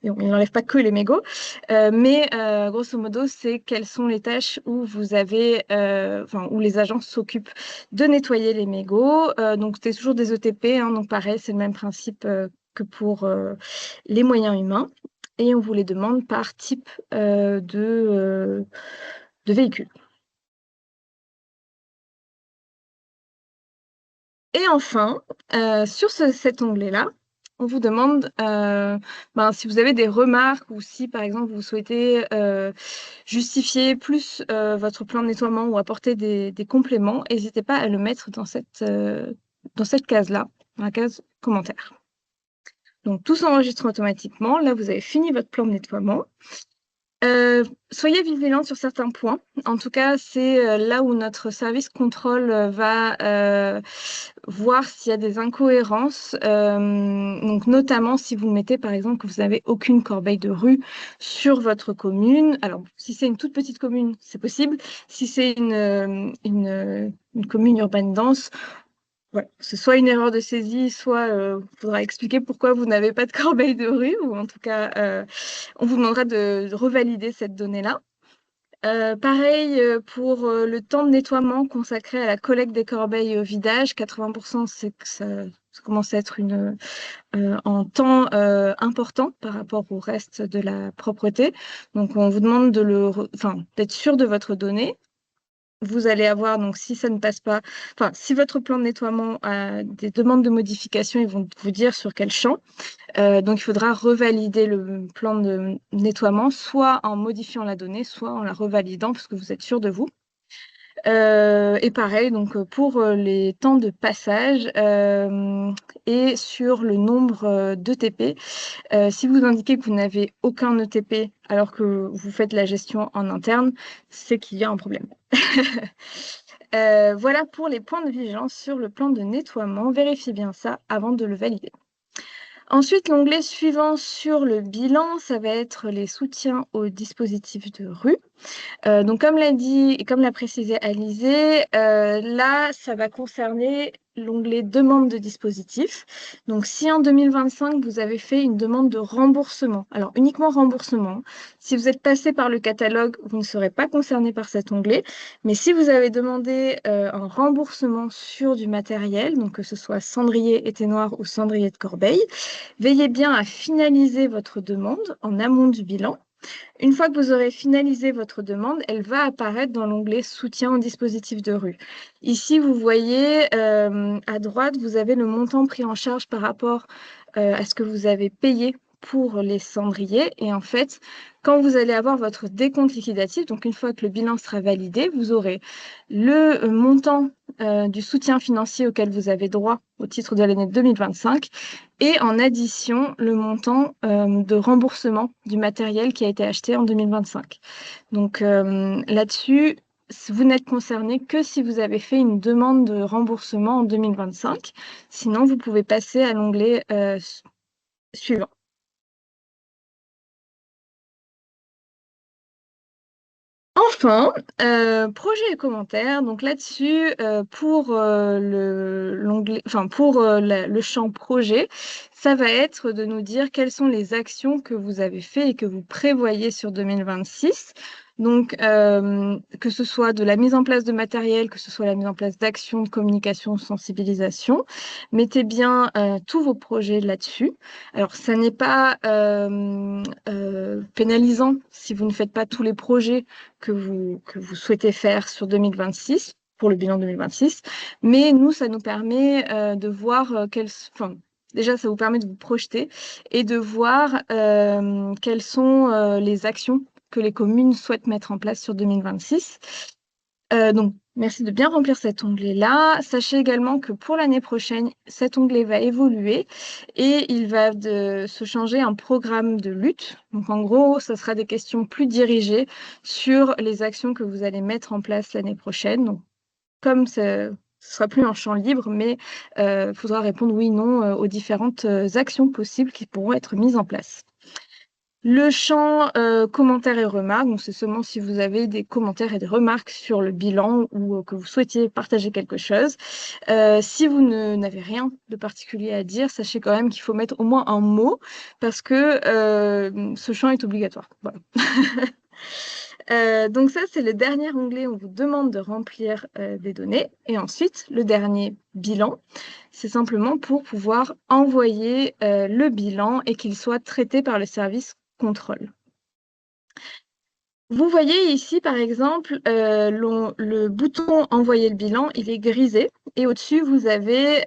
[SPEAKER 2] on n'enlève pas que les mégots, mais grosso modo, c'est quelles sont les tâches où où les agents s'occupent de nettoyer les mégots. Donc c'est toujours des ETP, hein, donc pareil, c'est le même principe que pour les moyens humains. Et on vous les demande par type de véhicule. Et enfin, sur cet onglet-là, on vous demande si vous avez des remarques ou si, par exemple, vous souhaitez justifier plus votre plan de nettoiement ou apporter des compléments, n'hésitez pas à le mettre dans cette case-là, dans la case commentaire. Donc, tout s'enregistre automatiquement. Là, vous avez fini votre plan de nettoiement. Soyez vigilants sur certains points. En tout cas, c'est là où notre service contrôle va voir s'il y a des incohérences. Donc, notamment si vous mettez, par exemple, que vous n'avez aucune corbeille de rue sur votre commune. Alors, si c'est une toute petite commune, c'est possible. Si c'est une commune urbaine dense, ouais, c'est soit une erreur de saisie, soit il faudra expliquer pourquoi vous n'avez pas de corbeille de rue, ou en tout cas, on vous demandera de revalider cette donnée-là. Pareil pour le temps de nettoiement consacré à la collecte des corbeilles et au vidage. 80%, c'est que ça commence à être en temps important par rapport au reste de la propreté. Donc, on vous demande d'être sûr de votre donnée. Vous allez avoir, donc si ça ne passe pas, enfin, si votre plan de nettoiement a des demandes de modification, ils vont vous dire sur quel champ. Donc, il faudra revalider le plan de nettoiement, soit en modifiant la donnée, soit en la revalidant, parce que vous êtes sûr de vous. Et pareil, donc pour les temps de passage et sur le nombre d'ETP, si vous indiquez que vous n'avez aucun ETP alors que vous faites la gestion en interne, c'est qu'il y a un problème. Voilà pour les points de vigilance sur le plan de nettoiement. Vérifiez bien ça avant de le valider. Ensuite, l'onglet suivant sur le bilan, ça va être les soutiens aux dispositifs de rue. Donc, comme l'a dit et comme l'a précisé Alizé, là, ça va concerner l'onglet demande de dispositif. Donc, si en 2025, vous avez fait une demande de remboursement, alors uniquement remboursement, si vous êtes passé par le catalogue, vous ne serez pas concerné par cet onglet. Mais si vous avez demandé un remboursement sur du matériel, donc que ce soit cendrier éteignoir ou cendrier de corbeille, veillez bien à finaliser votre demande en amont du bilan. Une fois que vous aurez finalisé votre demande, elle va apparaître dans l'onglet Soutien au dispositif de rue. Ici, vous voyez à droite, vous avez le montant pris en charge par rapport à ce que vous avez payé pour les cendriers. Et en fait, quand vous allez avoir votre décompte liquidatif, donc une fois que le bilan sera validé, vous aurez le montant du soutien financier auquel vous avez droit au titre de l'année 2025 et en addition le montant de remboursement du matériel qui a été acheté en 2025. Donc là-dessus, vous n'êtes concerné que si vous avez fait une demande de remboursement en 2025. Sinon, vous pouvez passer à l'onglet suivant. Enfin, projet et commentaires. Donc là-dessus, pour l'onglet, enfin pour le champ projet, ça va être de nous dire quelles sont les actions que vous avez fait et que vous prévoyez sur 2026. Donc, que ce soit de la mise en place de matériel, que ce soit la mise en place d'actions de communication, de sensibilisation, mettez bien tous vos projets là-dessus. Alors, ça n'est pas pénalisant si vous ne faites pas tous les projets que vous souhaitez faire sur 2026, pour le bilan 2026. Mais nous, ça nous permet de voir enfin, déjà, ça vous permet de vous projeter et de voir quelles sont les actions que les communes souhaitent mettre en place sur 2026. Donc, merci de bien remplir cet onglet-là. Sachez également que pour l'année prochaine, cet onglet va évoluer et il va se changer un programme de lutte. Donc, en gros, ce sera des questions plus dirigées sur les actions que vous allez mettre en place l'année prochaine. Donc, comme ce sera plus un champ libre, mais il faudra répondre oui, non aux différentes actions possibles qui pourront être mises en place. Le champ commentaires et remarques, donc c'est seulement si vous avez des commentaires et des remarques sur le bilan ou que vous souhaitiez partager quelque chose. Si vous n'avez rien de particulier à dire, sachez quand même qu'il faut mettre au moins un mot parce que ce champ est obligatoire. Voilà. Donc ça, c'est le dernier onglet où on vous demande de remplir des données. Et ensuite, le dernier bilan, c'est simplement pour pouvoir envoyer le bilan et qu'il soit traité par le service contrôle. Vous voyez ici, par exemple, le bouton Envoyer le bilan, il est grisé. Et au-dessus, vous avez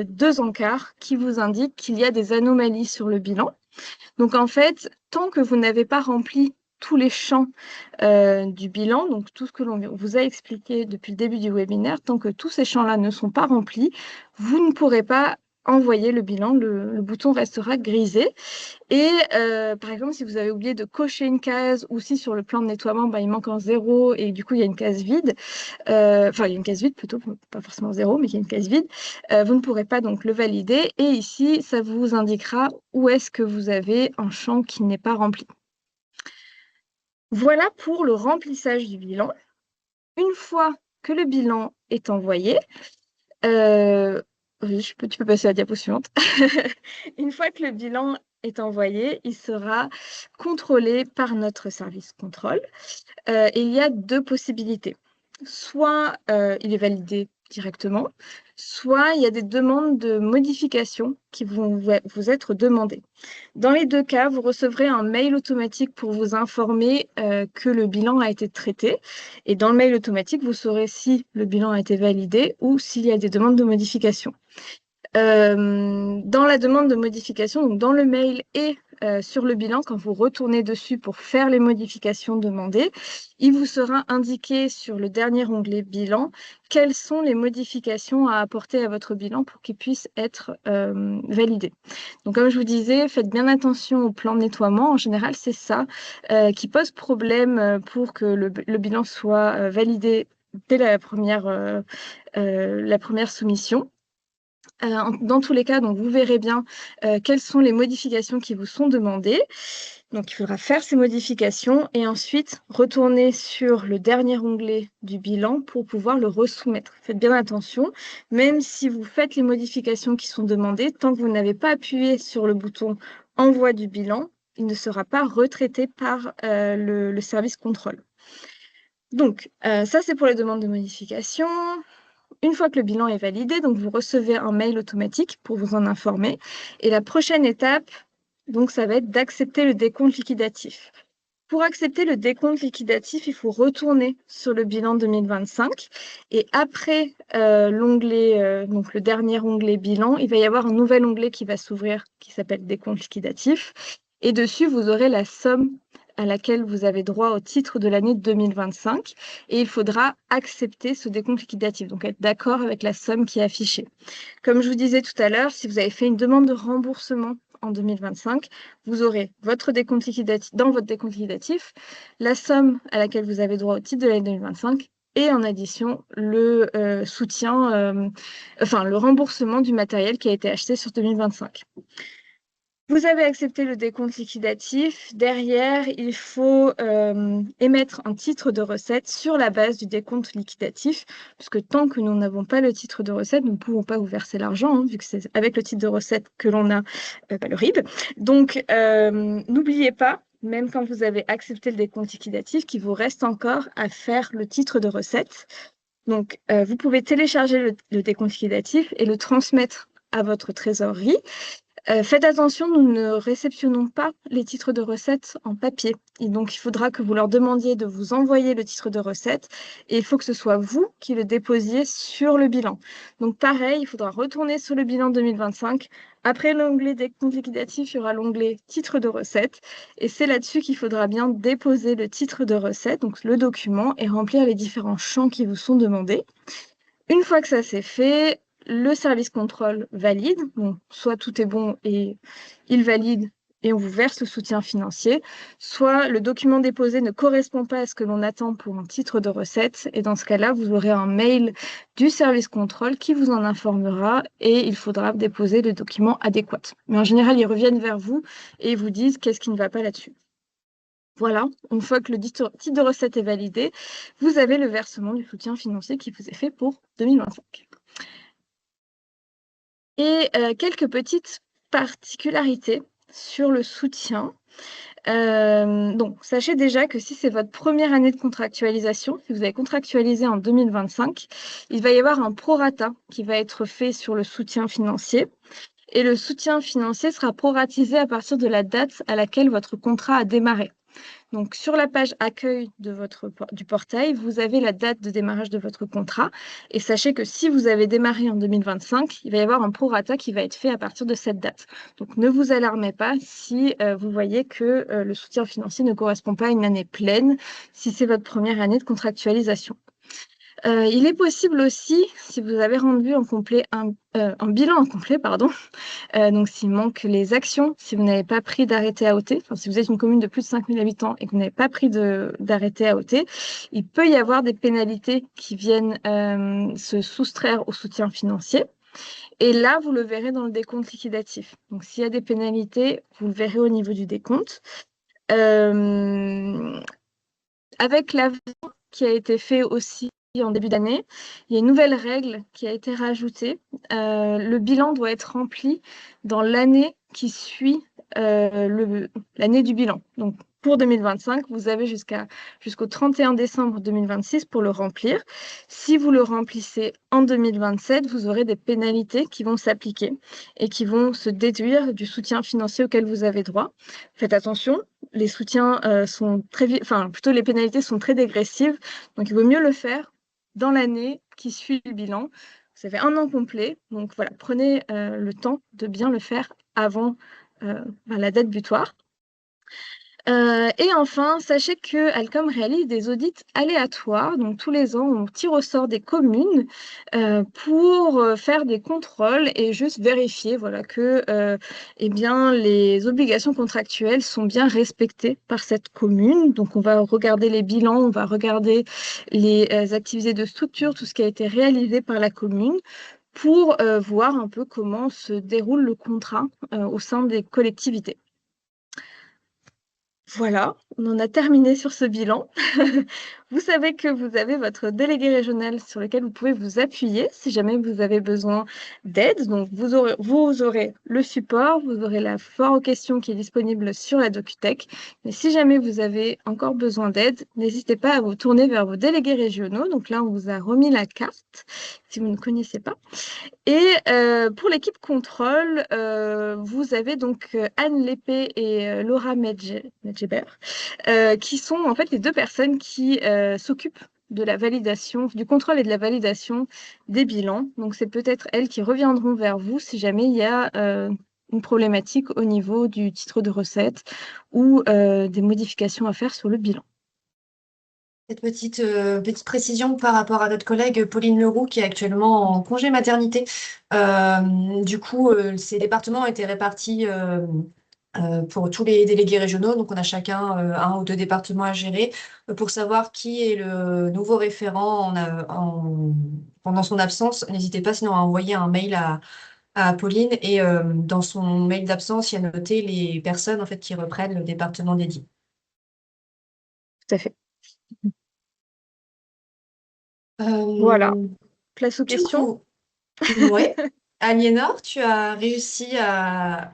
[SPEAKER 2] deux encarts qui vous indiquent qu'il y a des anomalies sur le bilan. Donc, en fait, tant que vous n'avez pas rempli tous les champs du bilan, donc tout ce que l'on vous a expliqué depuis le début du webinaire, tant que tous ces champs-là ne sont pas remplis, vous ne pourrez pas envoyer le bilan, le bouton restera grisé. Et par exemple, si vous avez oublié de cocher une case ou si sur le plan de nettoiement, il manque un 0 et du coup, il y a une case vide, enfin, il y a une case vide plutôt, pas forcément 0, mais il y a une case vide, vous ne pourrez pas donc le valider. Et ici, ça vous indiquera où est-ce que vous avez un champ qui n'est pas rempli. Voilà pour le remplissage du bilan. Une fois que le bilan est envoyé, tu peux passer à la diapo suivante. Une fois que le bilan est envoyé, il sera contrôlé par notre service contrôle. Et il y a deux possibilités. Soit il est validé directement, soit il y a des demandes de modification qui vont vous être demandées. Dans les deux cas, vous recevrez un mail automatique pour vous informer que le bilan a été traité. Et dans le mail automatique, vous saurez si le bilan a été validé ou s'il y a des demandes de modification. Dans la demande de modification, donc dans le mail et sur le bilan, quand vous retournez dessus pour faire les modifications demandées, il vous sera indiqué sur le dernier onglet bilan quelles sont les modifications à apporter à votre bilan pour qu'il puisse être validé. Donc comme je vous disais, faites bien attention au plan de nettoiement. En général, c'est ça qui pose problème pour que le bilan soit validé dès la première soumission. Dans tous les cas, donc, vous verrez bien quelles sont les modifications qui vous sont demandées. Donc, il faudra faire ces modifications et ensuite retourner sur le dernier onglet du bilan pour pouvoir le resoumettre. Faites bien attention, même si vous faites les modifications qui sont demandées, tant que vous n'avez pas appuyé sur le bouton « Envoi du bilan », il ne sera pas retraité par le service contrôle. Donc, ça, c'est pour les demandes de modification. Une fois que le bilan est validé, donc vous recevez un mail automatique pour vous en informer. Et la prochaine étape, donc, ça va être d'accepter le décompte liquidatif. Pour accepter le décompte liquidatif, il faut retourner sur le bilan 2025. Et après l'onglet, donc le dernier onglet bilan, il va y avoir un nouvel onglet qui va s'ouvrir qui s'appelle décompte liquidatif. Et dessus, vous aurez la somme à laquelle vous avez droit au titre de l'année 2025 et il faudra accepter ce décompte liquidatif, donc être d'accord avec la somme qui est affichée. Comme je vous disais tout à l'heure, si vous avez fait une demande de remboursement en 2025, vous aurez votre décompte liquidatif, dans votre décompte liquidatif, la somme à laquelle vous avez droit au titre de l'année 2025 et en addition le le remboursement du matériel qui a été acheté sur 2025. Vous avez accepté le décompte liquidatif. Derrière, il faut émettre un titre de recette sur la base du décompte liquidatif, puisque tant que nous n'avons pas le titre de recette, nous ne pouvons pas vous verser l'argent, vu que c'est avec le titre de recette que l'on a le RIB. Donc, n'oubliez pas, même quand vous avez accepté le décompte liquidatif, qu'il vous reste encore à faire le titre de recette. Donc, vous pouvez télécharger le décompte liquidatif et le transmettre à votre trésorerie. Faites attention, nous ne réceptionnons pas les titres de recettes en papier. Et donc, il faudra que vous leur demandiez de vous envoyer le titre de recette et il faut que ce soit vous qui le déposiez sur le bilan. Donc, pareil, il faudra retourner sur le bilan 2025. Après l'onglet des comptes liquidatifs, il y aura l'onglet titre de recette et c'est là-dessus qu'il faudra bien déposer le titre de recette, donc le document, et remplir les différents champs qui vous sont demandés. Une fois que ça c'est fait, le service contrôle valide, bon, soit tout est bon et il valide et on vous verse le soutien financier, soit le document déposé ne correspond pas à ce que l'on attend pour un titre de recette et dans ce cas-là, vous aurez un mail du service contrôle qui vous en informera et il faudra déposer le document adéquat. Mais en général, ils reviennent vers vous et ils vous disent qu'est-ce qui ne va pas là-dessus. Voilà, une fois que le titre de recette est validé, vous avez le versement du soutien financier qui vous est fait pour 2025. Et quelques petites particularités sur le soutien. Donc, sachez déjà que si c'est votre première année de contractualisation, si vous avez contractualisé en 2025, il va y avoir un prorata qui va être fait sur le soutien financier. Et le soutien financier sera proratisé à partir de la date à laquelle votre contrat a démarré. Donc, sur la page accueil du portail, vous avez la date de démarrage de votre contrat. Et sachez que si vous avez démarré en 2025, il va y avoir un prorata qui va être fait à partir de cette date. Donc, ne vous alarmez pas si vous voyez que le soutien financier ne correspond pas à une année pleine, si c'est votre première année de contractualisation. Il est possible aussi, si vous avez rendu un bilan incomplet, donc s'il manque les actions, si vous n'avez pas pris d'arrêté AOT, enfin, si vous êtes une commune de plus de 5000 habitants et que vous n'avez pas pris d'arrêté AOT, il peut y avoir des pénalités qui viennent se soustraire au soutien financier. Et là, vous le verrez dans le décompte liquidatif. Donc, s'il y a des pénalités, vous le verrez au niveau du décompte. Avec l'avenant qui a été fait aussi en début d'année, il y a une nouvelle règle qui a été rajoutée. Le bilan doit être rempli dans l'année qui suit l'année du bilan. Donc, pour 2025, vous avez jusqu'au 31 décembre 2026 pour le remplir. Si vous le remplissez en 2027, vous aurez des pénalités qui vont s'appliquer et qui vont se déduire du soutien financier auquel vous avez droit. Faites attention, les soutiens sont enfin, plutôt les pénalités sont très dégressives, donc il vaut mieux le faire dans l'année qui suit le bilan. Vous avez un an complet, donc voilà, prenez le temps de bien le faire avant la date butoir. Et enfin, sachez que Alcom réalise des audits aléatoires. Donc, tous les ans, on tire au sort des communes pour faire des contrôles et juste vérifier voilà, que eh bien, les obligations contractuelles sont bien respectées par cette commune. Donc, on va regarder les bilans, on va regarder les activités de structure, tout ce qui a été réalisé par la commune pour voir un peu comment se déroule le contrat au sein des collectivités. Voilà, on en a terminé sur ce bilan. Vous savez que vous avez votre délégué régional sur lequel vous pouvez vous appuyer si jamais vous avez besoin d'aide. Donc, vous aurez le support, vous aurez la foire aux questions qui est disponible sur la DocuTech. Mais si jamais vous avez encore besoin d'aide, n'hésitez pas à vous tourner vers vos délégués régionaux. Donc là, on vous a remis la carte si vous ne connaissez pas. Et pour l'équipe contrôle, vous avez donc Anne Lépée et Laura Medjeber, qui sont en fait les deux personnes qui s'occupent de la validation, du contrôle et de la validation des bilans. Donc c'est peut-être elles qui reviendront vers vous si jamais il y a une problématique au niveau du titre de recette ou des modifications à faire sur le bilan.
[SPEAKER 1] Cette petite précision par rapport à notre collègue Pauline Leroux qui est actuellement en congé maternité. Du coup, ces départements étaient répartis pour tous les délégués régionaux. Donc, on a chacun un ou deux départements à gérer pour savoir qui est le nouveau référent pendant son absence. N'hésitez pas sinon à envoyer un mail à Pauline et dans son mail d'absence, il y a noté les personnes en fait qui reprennent le département dédié.
[SPEAKER 2] Tout à fait. Voilà.
[SPEAKER 1] Euh,
[SPEAKER 2] Place aux
[SPEAKER 1] du
[SPEAKER 2] questions.
[SPEAKER 1] coup, ouais. Aliénor, tu as réussi à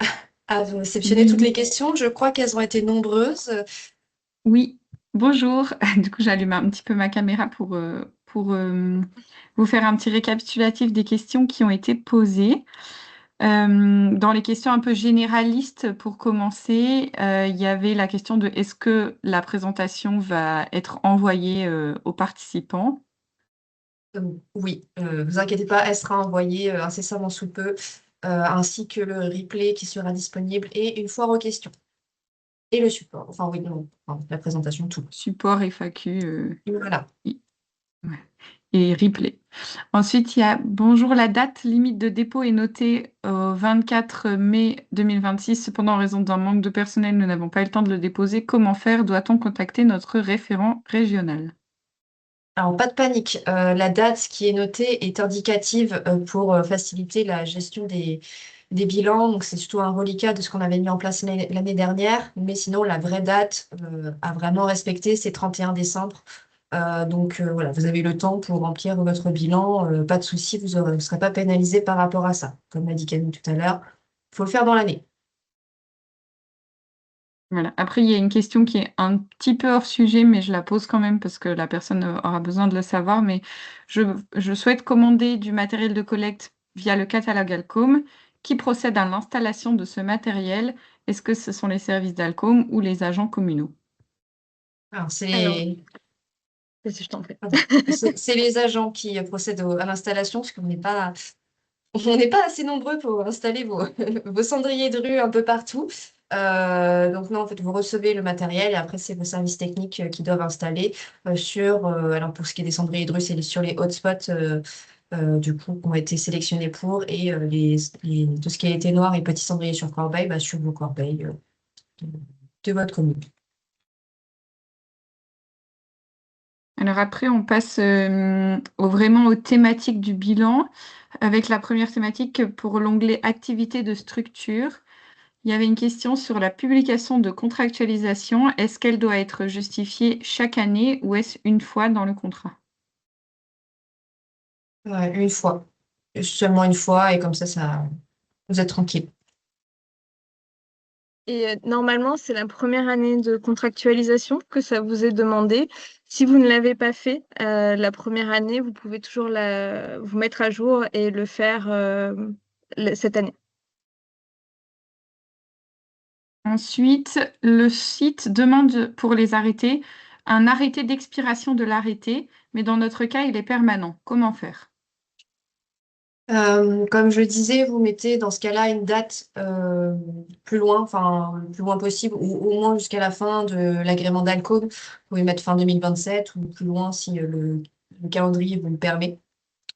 [SPEAKER 1] réceptionner toutes les
[SPEAKER 3] Oui,
[SPEAKER 1] questions. Je crois qu'elles ont été nombreuses.
[SPEAKER 3] oui. Bonjour. Du coup, j'allume un petit peu ma caméra pour vous faire un petit récapitulatif des questions qui ont été posées. Dans les questions un peu généralistes, pour commencer, il y avait la question de est-ce que la présentation va être envoyée aux participants?
[SPEAKER 1] Oui, vous inquiétez pas, elle sera envoyée incessamment sous peu, ainsi que le replay qui sera disponible et une foire aux questions. Et le support. Enfin, oui, non, enfin, la présentation, tout.
[SPEAKER 3] Support FAQ.
[SPEAKER 1] Voilà.
[SPEAKER 3] Ouais. Et replay. Ensuite, il y a bonjour, la date limite de dépôt est notée au 24 mai 2026. Cependant, en raison d'un manque de personnel, nous n'avons pas eu le temps de le déposer. Comment faire? Doit-on contacter notre référent régional?
[SPEAKER 1] Alors, pas de panique. La date qui est notée est indicative pour faciliter la gestion des bilans. Donc, c'est surtout un reliquat de ce qu'on avait mis en place l'année dernière. Mais sinon, la vraie date à vraiment respecter, c'est 31 décembre. Voilà, vous avez le temps pour remplir votre bilan. Pas de souci, vous ne serez pas pénalisé par rapport à ça. Comme l'a dit Camille tout à l'heure, il faut le faire dans l'année.
[SPEAKER 3] Voilà. Après, il y a une question qui est un petit peu hors sujet, mais je la pose quand même parce que la personne aura besoin de le savoir. Mais je souhaite commander du matériel de collecte via le catalogue Alcom. Qui procède à l'installation de ce matériel? Est-ce que ce sont les services d'Alcom ou les agents communaux?
[SPEAKER 1] Alors,
[SPEAKER 2] Alors, je t'en prie.
[SPEAKER 1] c'est les agents qui procèdent à l'installation, parce qu'on n'est pas, on n'est pas assez nombreux pour installer vos cendriers de rue un peu partout. Donc non, en fait, vous recevez le matériel et après, c'est vos services techniques qui doivent installer alors pour ce qui est des cendriers de rue, c'est sur les hotspots du coup qui ont été sélectionnés pour et tout ce qui a été noir et petits cendriers sur corbeille, bah, sur vos corbeilles de, de votre commune.
[SPEAKER 3] Alors après, on passe vraiment aux thématiques du bilan, avec la première thématique pour l'onglet Activités de structure. Il y avait une question sur la publication de contractualisation. Est-ce qu'elle doit être justifiée chaque année ou est-ce une fois dans le contrat?
[SPEAKER 1] Ouais, une fois. Seulement une fois et comme ça, vous êtes tranquille.
[SPEAKER 2] Et normalement, c'est la première année de contractualisation que ça vous est demandé. Si vous ne l'avez pas fait la première année, vous pouvez toujours vous mettre à jour et le faire cette année.
[SPEAKER 3] Ensuite, le site demande pour les arrêtés un arrêté d'expiration de l'arrêté, mais dans notre cas, il est permanent. Comment faire?
[SPEAKER 1] Comme je le disais, vous mettez dans ce cas-là une date plus loin, enfin le plus loin possible, ou au moins jusqu'à la fin de l'agrément d'Alcôve. Vous pouvez mettre fin 2027 ou plus loin si le calendrier vous le permet.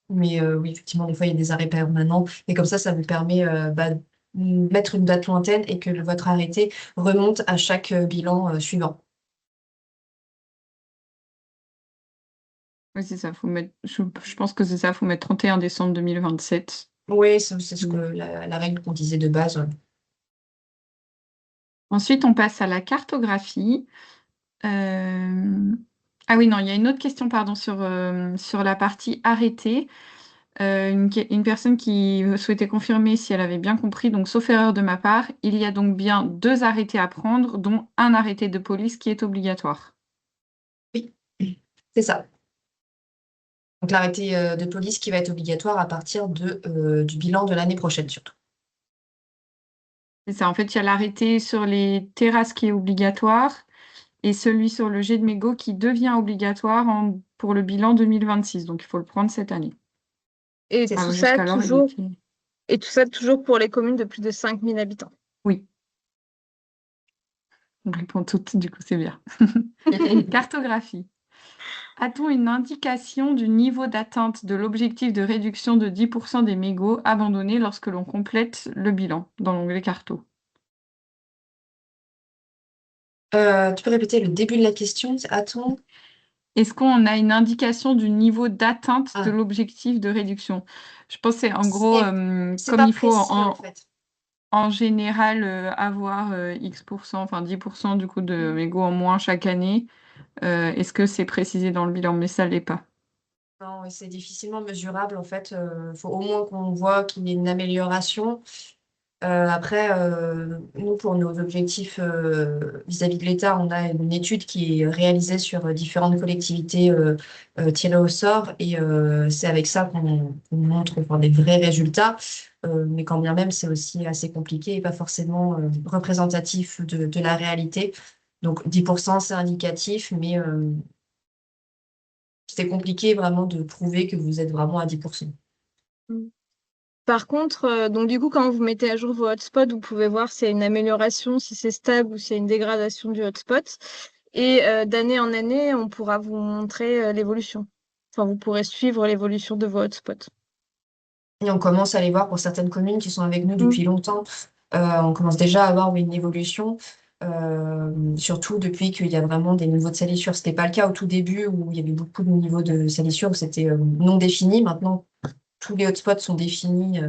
[SPEAKER 1] Mais oui, effectivement, des fois, il y a des arrêts permanents. Et comme ça vous permet de mettre une date lointaine et que votre arrêté remonte à chaque bilan suivant.
[SPEAKER 3] Oui, c'est ça. Je pense que c'est ça. Il faut mettre 31 décembre 2027.
[SPEAKER 1] Oui, c'est ce que
[SPEAKER 3] Mm.
[SPEAKER 1] la règle qu'on disait de base.
[SPEAKER 3] Ensuite, on passe à la cartographie. Ah oui, non, il y a une autre question, pardon, sur la partie arrêté. Une personne qui souhaitait confirmer si elle avait bien compris, donc sauf erreur de ma part, il y a donc bien 2 arrêtés à prendre, dont un arrêté de police qui est obligatoire.
[SPEAKER 1] Oui, c'est ça. Donc l'arrêté de police qui va être obligatoire à partir du bilan de l'année prochaine surtout.
[SPEAKER 3] C'est ça, en fait, il y a l'arrêté sur les terrasses qui est obligatoire et celui sur le jet de mégots qui devient obligatoire pour le bilan 2026. Donc, il faut le prendre cette année.
[SPEAKER 2] Et
[SPEAKER 1] C'est
[SPEAKER 3] Ah
[SPEAKER 1] ça.
[SPEAKER 2] tout
[SPEAKER 3] oui,
[SPEAKER 2] ça
[SPEAKER 3] jusqu'alors, il
[SPEAKER 2] toujours,
[SPEAKER 3] était...
[SPEAKER 2] et tout ça toujours pour les communes de plus de 5000 habitants.
[SPEAKER 3] Oui, on répond toutes, du coup, c'est bien. Cartographie. A-t-on une indication du niveau d'atteinte de l'objectif de réduction de 10% des mégots abandonnés lorsque l'on complète le bilan dans l'onglet carto?
[SPEAKER 1] Tu peux répéter le début de la question? Attends.
[SPEAKER 3] Est-ce qu'on a une indication du niveau d'atteinte de
[SPEAKER 1] Ah,
[SPEAKER 3] l'objectif de réduction? Je pense que c'est en gros,
[SPEAKER 1] c'est c'est
[SPEAKER 3] comme
[SPEAKER 1] pas
[SPEAKER 3] il faut
[SPEAKER 1] précis en fait.
[SPEAKER 3] en général avoir X%, enfin 10% du coup de mégots en moins chaque année, est-ce que c'est précisé dans le bilan? Mais ça l'est pas.
[SPEAKER 1] Non, et c'est difficilement mesurable en fait. Faut au moins qu'on voit qu'il y ait une amélioration. Après, nous, pour nos objectifs vis-à-vis de l'État, on a une étude qui est réalisée sur différentes collectivités tirées au sort et c'est avec ça qu'on montre enfin, des vrais résultats. Mais quand bien même, c'est aussi assez compliqué et pas forcément représentatif de la réalité. Donc 10%, c'est indicatif, mais c'est compliqué vraiment de prouver que vous êtes vraiment à 10%.
[SPEAKER 2] Mm. Par contre, donc du coup, quand vous mettez à jour vos hotspots, vous pouvez voir s'il y a une amélioration, si c'est stable ou s'il y a une dégradation du hotspot. Et d'année en année, on pourra vous montrer l'évolution. Enfin, vous pourrez suivre l'évolution de vos hotspots.
[SPEAKER 1] Et on commence à les voir pour certaines communes qui sont avec nous
[SPEAKER 2] Mm.
[SPEAKER 1] depuis longtemps. On commence déjà à avoir une évolution, surtout depuis qu'il y a vraiment des niveaux de salissure. Ce n'était pas le cas au tout début où il y avait beaucoup de niveaux de salissure où c'était non défini. Maintenant, tous les hotspots sont définis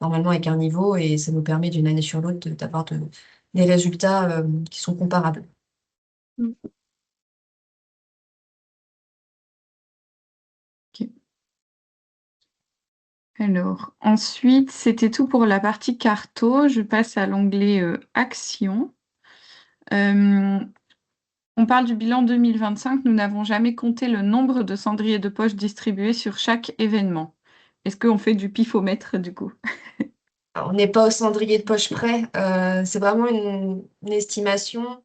[SPEAKER 1] normalement avec un niveau et ça nous permet d'une année sur l'autre d'avoir des résultats qui sont comparables.
[SPEAKER 2] Mm.
[SPEAKER 3] Ok. Alors, ensuite, c'était tout pour la partie carto. Je passe à l'onglet action. Euh, on parle du bilan 2025. Nous n'avons jamais compté le nombre de cendriers de poche distribués sur chaque événement. Est-ce qu'on fait du pifomètre du coup?
[SPEAKER 1] Alors, on n'est pas au cendrier de poche près, c'est vraiment une estimation.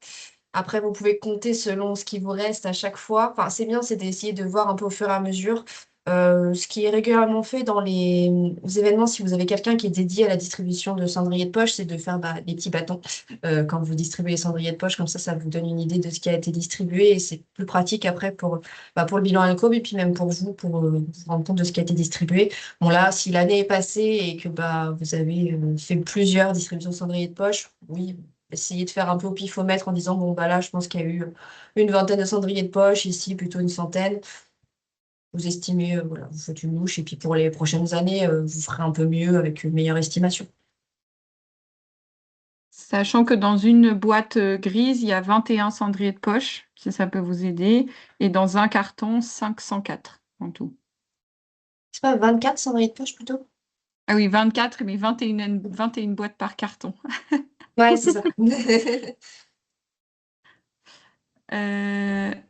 [SPEAKER 1] Après, vous pouvez compter selon ce qui vous reste à chaque fois. Enfin, c'est bien, c'est d'essayer de voir un peu au fur et à mesure. Ce qui est régulièrement fait dans les événements, si vous avez quelqu'un qui est dédié à la distribution de cendriers de poche, c'est de faire des petits bâtons quand vous distribuez les cendriers de poche. Comme ça vous donne une idée de ce qui a été distribué et c'est plus pratique après pour le bilan Alcôve et puis même pour vous, pour vous rendre compte de ce qui a été distribué. Bon, là, si l'année est passée et que vous avez fait plusieurs distributions de cendriers de poche, oui, essayer de faire un peu au pifomètre en disant, bon, bah là, je pense qu'il y a eu une vingtaine de cendriers de poche, ici plutôt une centaine. Vous estimez, voilà, vous faites une louche, et puis pour les prochaines années, vous ferez un peu mieux avec une meilleure estimation.
[SPEAKER 3] Sachant que dans une boîte grise, il y a 21 cendriers de poche, si ça peut vous aider, et dans un carton, 504 en tout.
[SPEAKER 1] C'est pas 24 cendriers de poche plutôt?
[SPEAKER 3] Ah oui, 24, mais 21 boîtes par carton.
[SPEAKER 1] Ouais, c'est ça.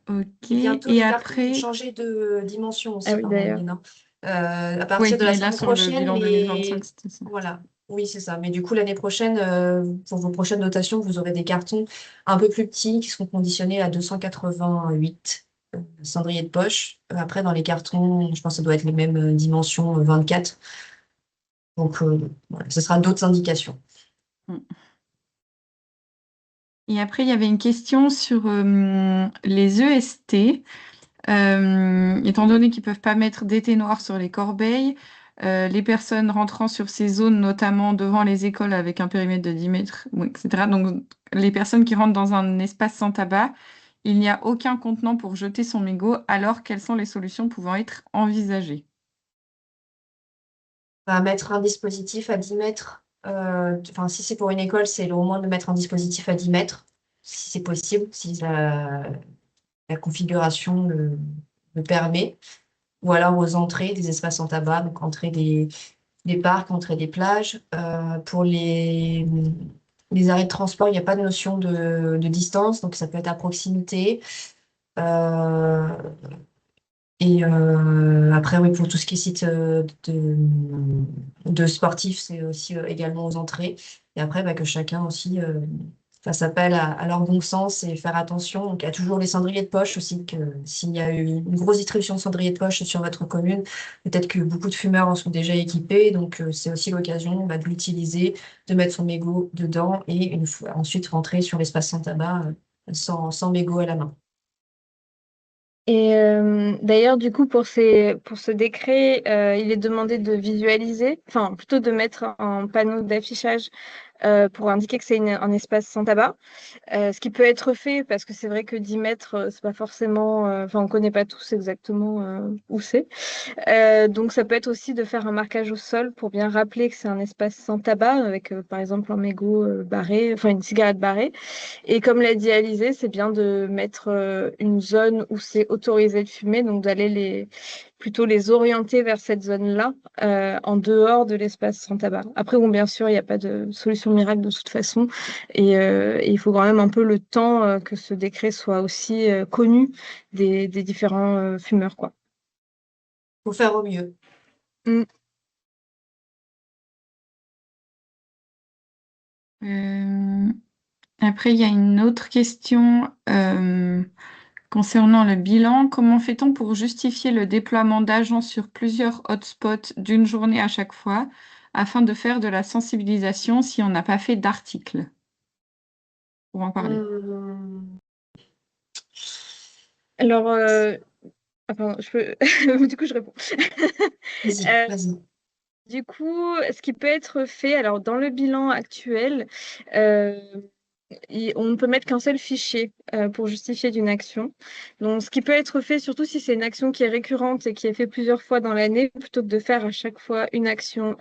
[SPEAKER 3] Ok.
[SPEAKER 1] Bientôt,
[SPEAKER 3] Et
[SPEAKER 1] les cartons vont
[SPEAKER 3] après,
[SPEAKER 1] changer de dimension
[SPEAKER 2] Ah
[SPEAKER 1] aussi
[SPEAKER 2] oui,
[SPEAKER 1] par
[SPEAKER 2] d'ailleurs.
[SPEAKER 1] moyenne, hein. À partir
[SPEAKER 3] oui,
[SPEAKER 1] de la
[SPEAKER 3] mais là,
[SPEAKER 1] semaine
[SPEAKER 3] sur le
[SPEAKER 1] prochaine,
[SPEAKER 3] bilan 2025, c'était ça.
[SPEAKER 1] voilà, oui, c'est ça. Mais du coup, l'année prochaine, pour vos prochaines notations, vous aurez des cartons un peu plus petits qui seront conditionnés à 288 cendriers de poche. Après, dans les cartons, je pense que ça doit être les mêmes dimensions, 24. Donc, voilà, ce sera d'autres indications.
[SPEAKER 3] Mm. Et après, il y avait une question sur les EST. Étant donné qu'ils ne peuvent pas mettre d'été noir sur les corbeilles, les personnes rentrant sur ces zones, notamment devant les écoles avec un périmètre de 10 mètres, ou etc. Donc, les personnes qui rentrent dans un espace sans tabac, il n'y a aucun contenant pour jeter son mégot, alors quelles sont les solutions pouvant être envisagées?
[SPEAKER 1] On va mettre un dispositif à 10 mètres. Enfin, si c'est pour une école, c'est au moins de mettre un dispositif à 10 mètres, si c'est possible, si la configuration le permet. Ou alors aux entrées des espaces en tabac, donc entrée des parcs, entrée des plages. Pour les arrêts de transport, il n'y a pas de notion de distance, donc ça peut être à proximité. Euh, Après, oui, pour tout ce qui est site de sportifs, c'est aussi également aux entrées. Et après, bah, que chacun aussi fasse appel à leur bon sens et faire attention. Donc, il y a toujours les cendriers de poche aussi, que s'il y a eu une grosse distribution de cendriers de poche sur votre commune, peut-être que beaucoup de fumeurs en sont déjà équipés. Donc, c'est aussi l'occasion bah, de l'utiliser, de mettre son mégot dedans et une fois, ensuite rentrer sur l'espace sans tabac sans mégot à la main.
[SPEAKER 2] Et d'ailleurs, du coup, pour ce décret, il est demandé de visualiser, enfin plutôt de mettre un panneau d'affichage pour indiquer que c'est un espace sans tabac. Ce qui peut être fait, parce que c'est vrai que 10 mètres, c'est pas forcément, enfin, on connaît pas tous exactement où c'est. Donc, ça peut être aussi de faire un marquage au sol pour bien rappeler que c'est un espace sans tabac, avec par exemple un mégot barré, enfin une cigarette barrée. Et comme l'a dit Alizé, c'est bien de mettre une zone où c'est autorisé de fumer, donc d'aller plutôt les orienter vers cette zone-là, en dehors de l'espace sans tabac. Après, bon, bien sûr, il n'y a pas de solution miracle de toute façon, et il faut quand même un peu le temps que ce décret soit aussi connu des différents fumeurs, quoi.
[SPEAKER 1] Faut faire au mieux.
[SPEAKER 2] Mm.
[SPEAKER 3] Euh, Après, il y a une autre question concernant le bilan. Comment fait-on pour justifier le déploiement d'agents sur plusieurs hotspots d'une journée à chaque fois afin de faire de la sensibilisation si on n'a pas fait d'article pour en parler?
[SPEAKER 1] Hum,
[SPEAKER 2] Alors, attends, je peux... Du coup, je réponds.
[SPEAKER 1] Vas-y,
[SPEAKER 2] Euh,
[SPEAKER 1] vas-y.
[SPEAKER 2] du coup, ce qui peut être fait, alors dans le bilan actuel, euh, on ne peut mettre qu'un seul fichier pour justifier d'une action. Donc, ce qui peut être fait, surtout si c'est une action qui est récurrente et qui est faite plusieurs fois dans l'année, plutôt que de faire à chaque fois une action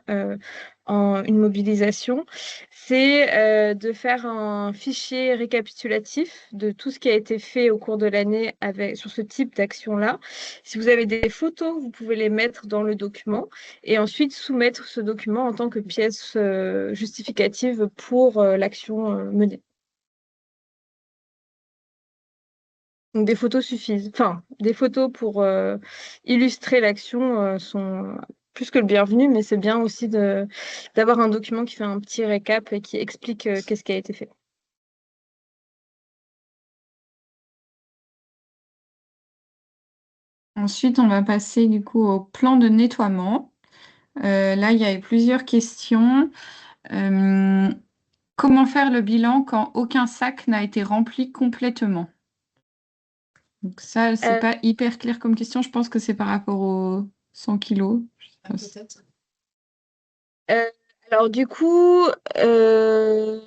[SPEAKER 2] en une mobilisation, c'est de faire un fichier récapitulatif de tout ce qui a été fait au cours de l'année sur ce type d'action-là. Si vous avez des photos, vous pouvez les mettre dans le document et ensuite soumettre ce document en tant que pièce justificative pour l'action menée. Donc des photos suffisent. Enfin, des photos pour illustrer l'action sont plus que le bienvenu, mais c'est bien aussi d'avoir un document qui fait un petit récap et qui explique qu'est-ce qui a été fait.
[SPEAKER 3] Ensuite, on va passer du coup au plan de nettoiement. Là, il y avait plusieurs questions. Euh, Comment faire le bilan quand aucun sac n'a été rempli complètement? Donc ça, c'est
[SPEAKER 2] Euh,
[SPEAKER 3] pas hyper clair comme question. Je pense que c'est par rapport aux 100 kilos. Je sais
[SPEAKER 1] Ah,
[SPEAKER 3] pas
[SPEAKER 1] peut-être.
[SPEAKER 2] euh, alors du coup, euh,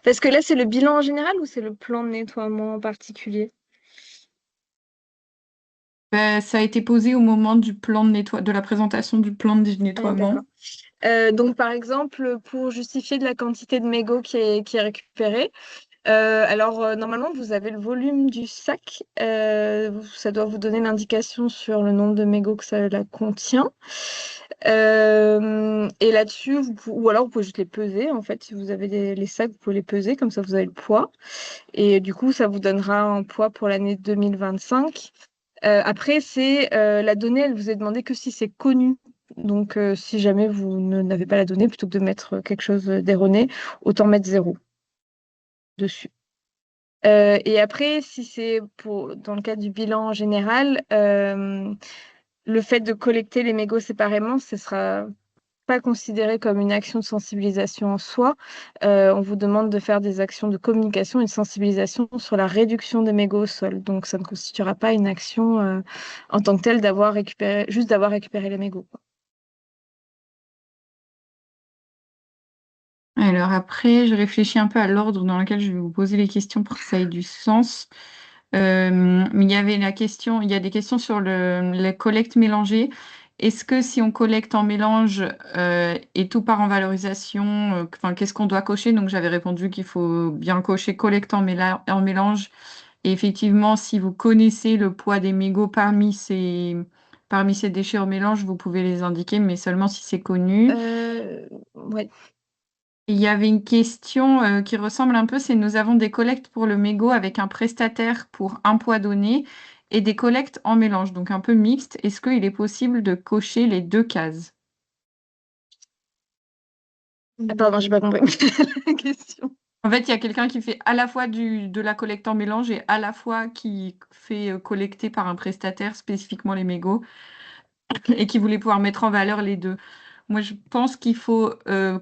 [SPEAKER 2] parce que là, c'est le bilan en général ou c'est le plan de nettoiement en particulier?
[SPEAKER 3] Ben, ça a été posé au moment du plan de la présentation du plan de
[SPEAKER 2] Ah,
[SPEAKER 3] nettoiement.
[SPEAKER 2] d'accord. Donc, par exemple, pour justifier de la quantité de mégots qui est récupérée, Normalement, vous avez le volume du sac. Ça doit vous donner l'indication sur le nombre de mégots que ça la contient. Et là-dessus, ou alors vous pouvez juste les peser. En fait, si vous avez les sacs, vous pouvez les peser, comme ça vous avez le poids. Et du coup, ça vous donnera un poids pour l'année 2025. Après, la donnée, elle vous est demandée que si c'est connu. Donc, si jamais n'avez pas la donnée, plutôt que de mettre quelque chose d'erroné, autant mettre 0 dessus. Et après, si c'est dans le cadre du bilan général, le fait de collecter les mégots séparément, ce sera pas considéré comme une action de sensibilisation en soi. On vous demande de faire des actions de communication et de sensibilisation sur la réduction des mégots au sol. Donc, ça ne constituera pas une action en tant que telle juste d'avoir récupéré les mégots.
[SPEAKER 3] Alors après, je réfléchis un peu à l'ordre dans lequel je vais vous poser les questions pour que ça ait du sens. Mais il y avait il y a des questions sur la collecte mélangée. Est-ce que si on collecte en mélange et tout part en valorisation, enfin, qu'est-ce qu'on doit cocher? Donc j'avais répondu qu'il faut bien cocher collecte en mélange. Et effectivement, si vous connaissez le poids des mégots parmi ces déchets en mélange, vous pouvez les indiquer, mais seulement si c'est connu.
[SPEAKER 2] Ouais.
[SPEAKER 3] Il y avait une question qui ressemble un peu, c'est nous avons des collectes pour le mégot avec un prestataire pour un poids donné et des collectes en mélange, donc un peu mixte. Est-ce qu'il est possible de cocher les deux cases?
[SPEAKER 2] Ah, pardon, j'ai pas compris la question.
[SPEAKER 3] En fait, il y a quelqu'un qui fait à la fois de la collecte en mélange et à la fois qui fait collecter par un prestataire spécifiquement les mégots et qui voulait pouvoir mettre en valeur les deux. Moi, je pense qu'il faut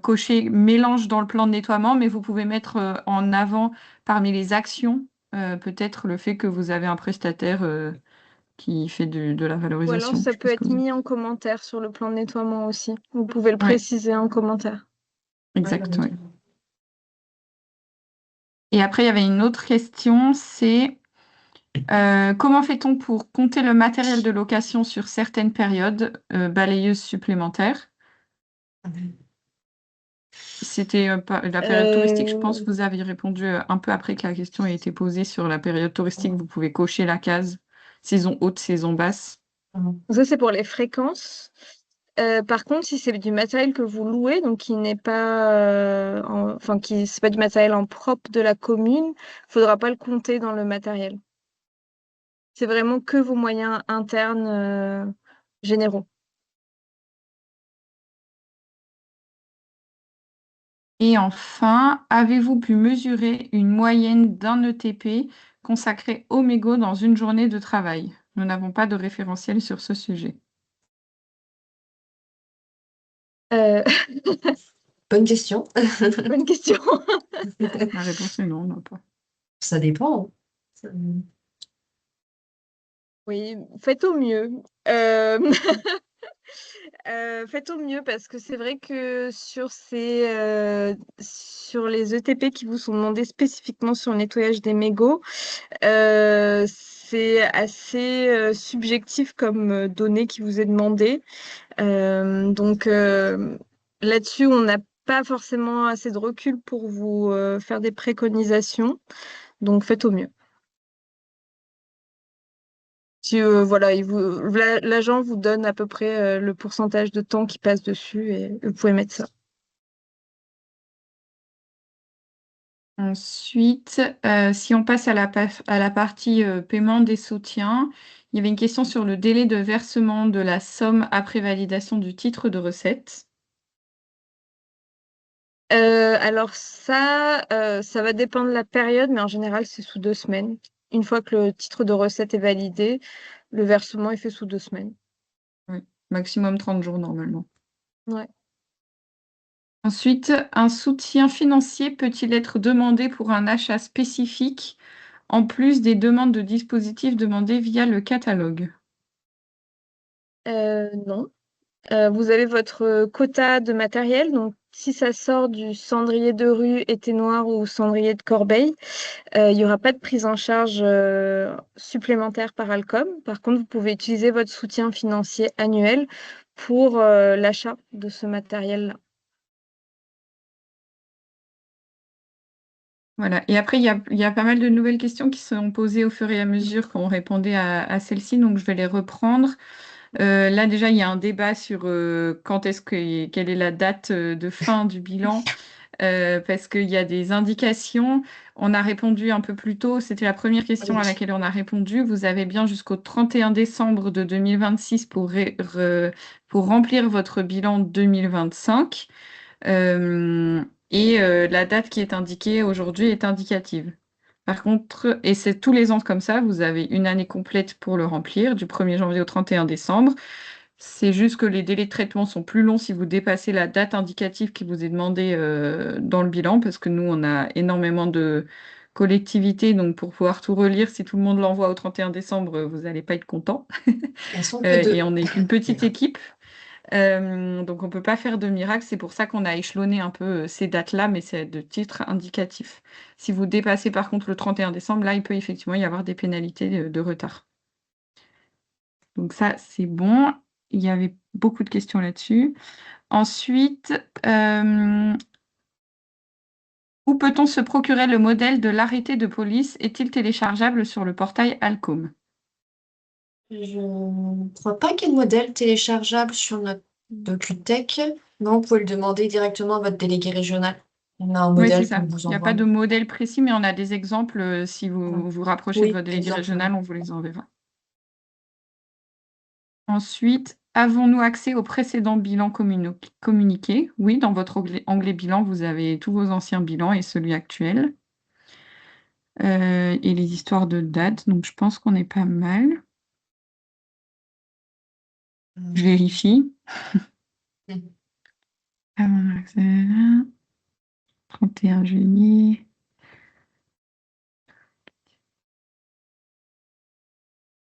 [SPEAKER 3] cocher mélange dans le plan de nettoiement, mais vous pouvez mettre en avant parmi les actions peut-être le fait que vous avez un prestataire qui fait de la
[SPEAKER 2] Ou alors,
[SPEAKER 3] valorisation.
[SPEAKER 2] ça
[SPEAKER 3] Je
[SPEAKER 2] peut
[SPEAKER 3] pense que
[SPEAKER 2] être mis en commentaire sur le plan de nettoiement aussi. Vous pouvez le
[SPEAKER 3] oui,
[SPEAKER 2] préciser en commentaire.
[SPEAKER 1] Ouais, bah,
[SPEAKER 3] exact. Ouais.
[SPEAKER 1] nickel.
[SPEAKER 3] Et après, il y avait une autre question, c'est comment fait-on pour compter le matériel de location sur certaines périodes, balayeuses supplémentaires? C'était la période touristique, je pense
[SPEAKER 2] Euh,
[SPEAKER 3] que vous aviez répondu un peu après que la question ait été posée sur la période touristique. Vous pouvez cocher la case saison haute, saison basse.
[SPEAKER 2] Ça, c'est pour les fréquences. Par contre, si c'est du matériel que vous louez, donc qui n'est pas, enfin, qui c'est pas du matériel en propre de la commune, faudra pas le compter dans le matériel. C'est vraiment que vos moyens internes, généraux.
[SPEAKER 3] Et enfin, avez-vous pu mesurer une moyenne d'un ETP consacré au mégot dans une journée de travail? Nous n'avons pas de référentiel sur ce sujet.
[SPEAKER 2] Euh,
[SPEAKER 1] Bonne question.
[SPEAKER 2] bonne question.
[SPEAKER 3] La réponse est non, on n'a pas.
[SPEAKER 1] Ça dépend. Ça-
[SPEAKER 2] Oui, faites au mieux. Euh, faites au mieux parce que c'est vrai que sur les ETP qui vous sont demandés spécifiquement sur le nettoyage des mégots, c'est assez subjectif comme données qui vous est demandé. Donc là-dessus, on n'a pas forcément assez de recul pour vous faire des préconisations. Donc faites au mieux. Si voilà, l'agent vous donne à peu près le pourcentage de temps qui passe dessus et vous pouvez mettre ça.
[SPEAKER 3] Ensuite, si on passe à la partie paiement des soutiens, il y avait une question sur le délai de versement de la somme après validation du titre de recette.
[SPEAKER 2] Alors ça va dépendre de la période, mais en général, c'est sous 2 semaines. Une fois que le titre de recette est validé, le versement est fait sous 2 semaines.
[SPEAKER 3] Oui, maximum 30 jours normalement.
[SPEAKER 2] Ouais.
[SPEAKER 3] Ensuite, un soutien financier peut-il être demandé pour un achat spécifique en plus des demandes de dispositifs demandées via le catalogue?
[SPEAKER 2] Non. Vous avez votre quota de matériel. Donc, si ça sort du cendrier de rue, été noir ou cendrier de corbeille, il n'y aura pas de prise en charge supplémentaire par Alcom. Par contre, vous pouvez utiliser votre soutien financier annuel pour l'achat de ce matériel-là.
[SPEAKER 3] Voilà. Et après, il y a pas mal de nouvelles questions qui sont posées au fur et à mesure qu'on répondait à celle-ci, donc je vais les reprendre. Là, déjà, il y a un débat sur quelle est la date de fin du bilan, parce qu'il y a des indications. On a répondu un peu plus tôt, c'était la première question à
[SPEAKER 1] Oui.
[SPEAKER 3] laquelle on a répondu. Vous avez bien jusqu'au 31 décembre de 2026 pour remplir votre bilan 2025. La date qui est indiquée aujourd'hui est indicative. Par contre, et c'est tous les ans comme ça, vous avez une année complète pour le remplir, du 1er janvier au 31 décembre. C'est juste que les délais de traitement sont plus longs si vous dépassez la date indicative qui vous est demandée dans le bilan, parce que nous, on a énormément de collectivités, donc pour pouvoir tout relire, si tout le monde l'envoie au 31 décembre, vous n'allez pas être content.
[SPEAKER 1] Elles sont que
[SPEAKER 3] Et
[SPEAKER 1] deux.
[SPEAKER 3] on n'est qu'une petite équipe. Donc on ne peut pas faire de miracle. C'est pour ça qu'on a échelonné un peu ces dates-là, mais c'est de titre indicatif. Si vous dépassez par contre le 31 décembre, là, il peut effectivement y avoir des pénalités de retard. Donc ça, c'est bon. Il y avait beaucoup de questions là-dessus. Ensuite, où peut-on se procurer le modèle de l'arrêté de police? Est-il téléchargeable sur le portail Alcom?
[SPEAKER 1] Je ne crois pas qu'il y ait de modèle téléchargeable sur notre DocuTech. Non, vous pouvez le demander directement à votre délégué régional. On a un
[SPEAKER 3] Oui, c'est
[SPEAKER 1] modèle qu'on
[SPEAKER 3] ça.
[SPEAKER 1] vous
[SPEAKER 3] Il n'y a
[SPEAKER 1] envoie.
[SPEAKER 3] pas de modèle précis, mais on a des exemples. Si vous vous rapprochez de
[SPEAKER 1] Oui,
[SPEAKER 3] votre délégué
[SPEAKER 1] exemple.
[SPEAKER 3] régional, on vous les enverra. Ensuite, avons-nous accès au précédent bilan communiqué? Oui, dans votre onglet bilan, vous avez tous vos anciens bilans et celui actuel. Et les histoires de date, donc je pense qu'on est pas mal. Je vérifie.
[SPEAKER 1] Mhm.
[SPEAKER 3] Avons-nous accès là 31 juillet.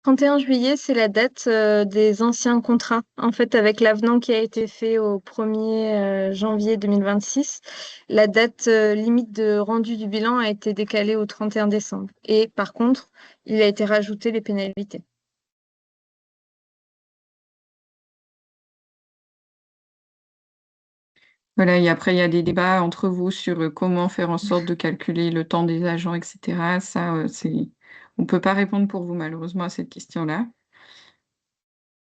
[SPEAKER 2] 31 juillet, c'est la date des anciens contrats. En fait, avec l'avenant qui a été fait au 1er janvier 2026, la date limite de rendu du bilan a été décalée au 31 décembre. Et par contre, il a été rajouté les pénalités.
[SPEAKER 3] Voilà, et après, il y a des débats entre vous sur comment faire en sorte de calculer le temps des agents, etc. Ça, on ne peut pas répondre pour vous, malheureusement, à cette question-là.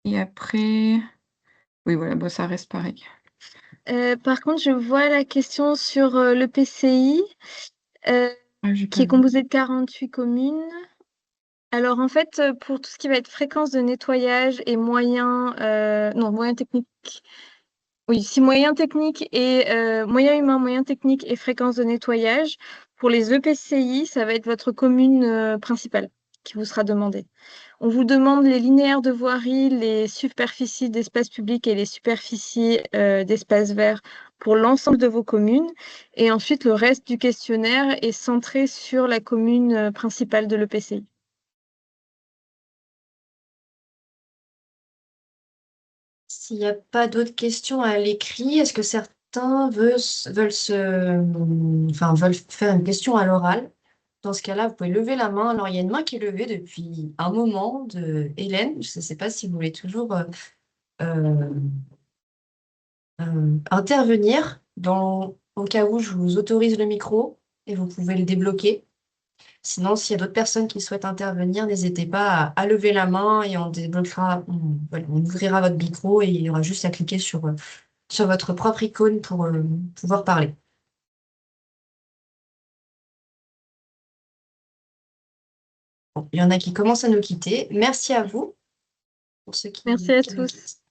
[SPEAKER 3] Et après, oui, voilà, bon, ça reste pareil.
[SPEAKER 2] Par contre, je vois la question sur le PCI, euh,
[SPEAKER 3] Ah, j'ai
[SPEAKER 2] qui
[SPEAKER 3] pas
[SPEAKER 2] est
[SPEAKER 3] vu.
[SPEAKER 2] composé de 48 communes. Alors, en fait, pour tout ce qui va être fréquence de nettoyage et moyens, non, moyens techniques. Oui, si moyens techniques et moyens humains, moyens techniques et fréquence de nettoyage, pour les EPCI, ça va être votre commune principale qui vous sera demandée. On vous demande les linéaires de voirie, les superficies d'espace public et les superficies d'espace vert pour l'ensemble de vos communes. Et ensuite, le reste du questionnaire est centré sur la commune principale de l'EPCI.
[SPEAKER 1] S'il n'y a pas d'autres questions à l'écrit, est-ce que certains veulent faire une question à l'oral? Dans ce cas-là, vous pouvez lever la main. Alors, il y a une main qui est levée depuis un moment de Hélène. Je ne sais pas si vous voulez toujours euh, intervenir au cas où je vous autorise le micro et vous pouvez le débloquer. Sinon, s'il y a d'autres personnes qui souhaitent intervenir, n'hésitez pas à lever la main et on débloquera, voilà, on ouvrira votre micro et il y aura juste à cliquer sur votre propre icône pour pouvoir parler. Bon, il y en a qui commencent à nous quitter. Merci à vous pour ceux
[SPEAKER 2] Merci à
[SPEAKER 1] qui nous
[SPEAKER 2] tous.
[SPEAKER 1] quittent.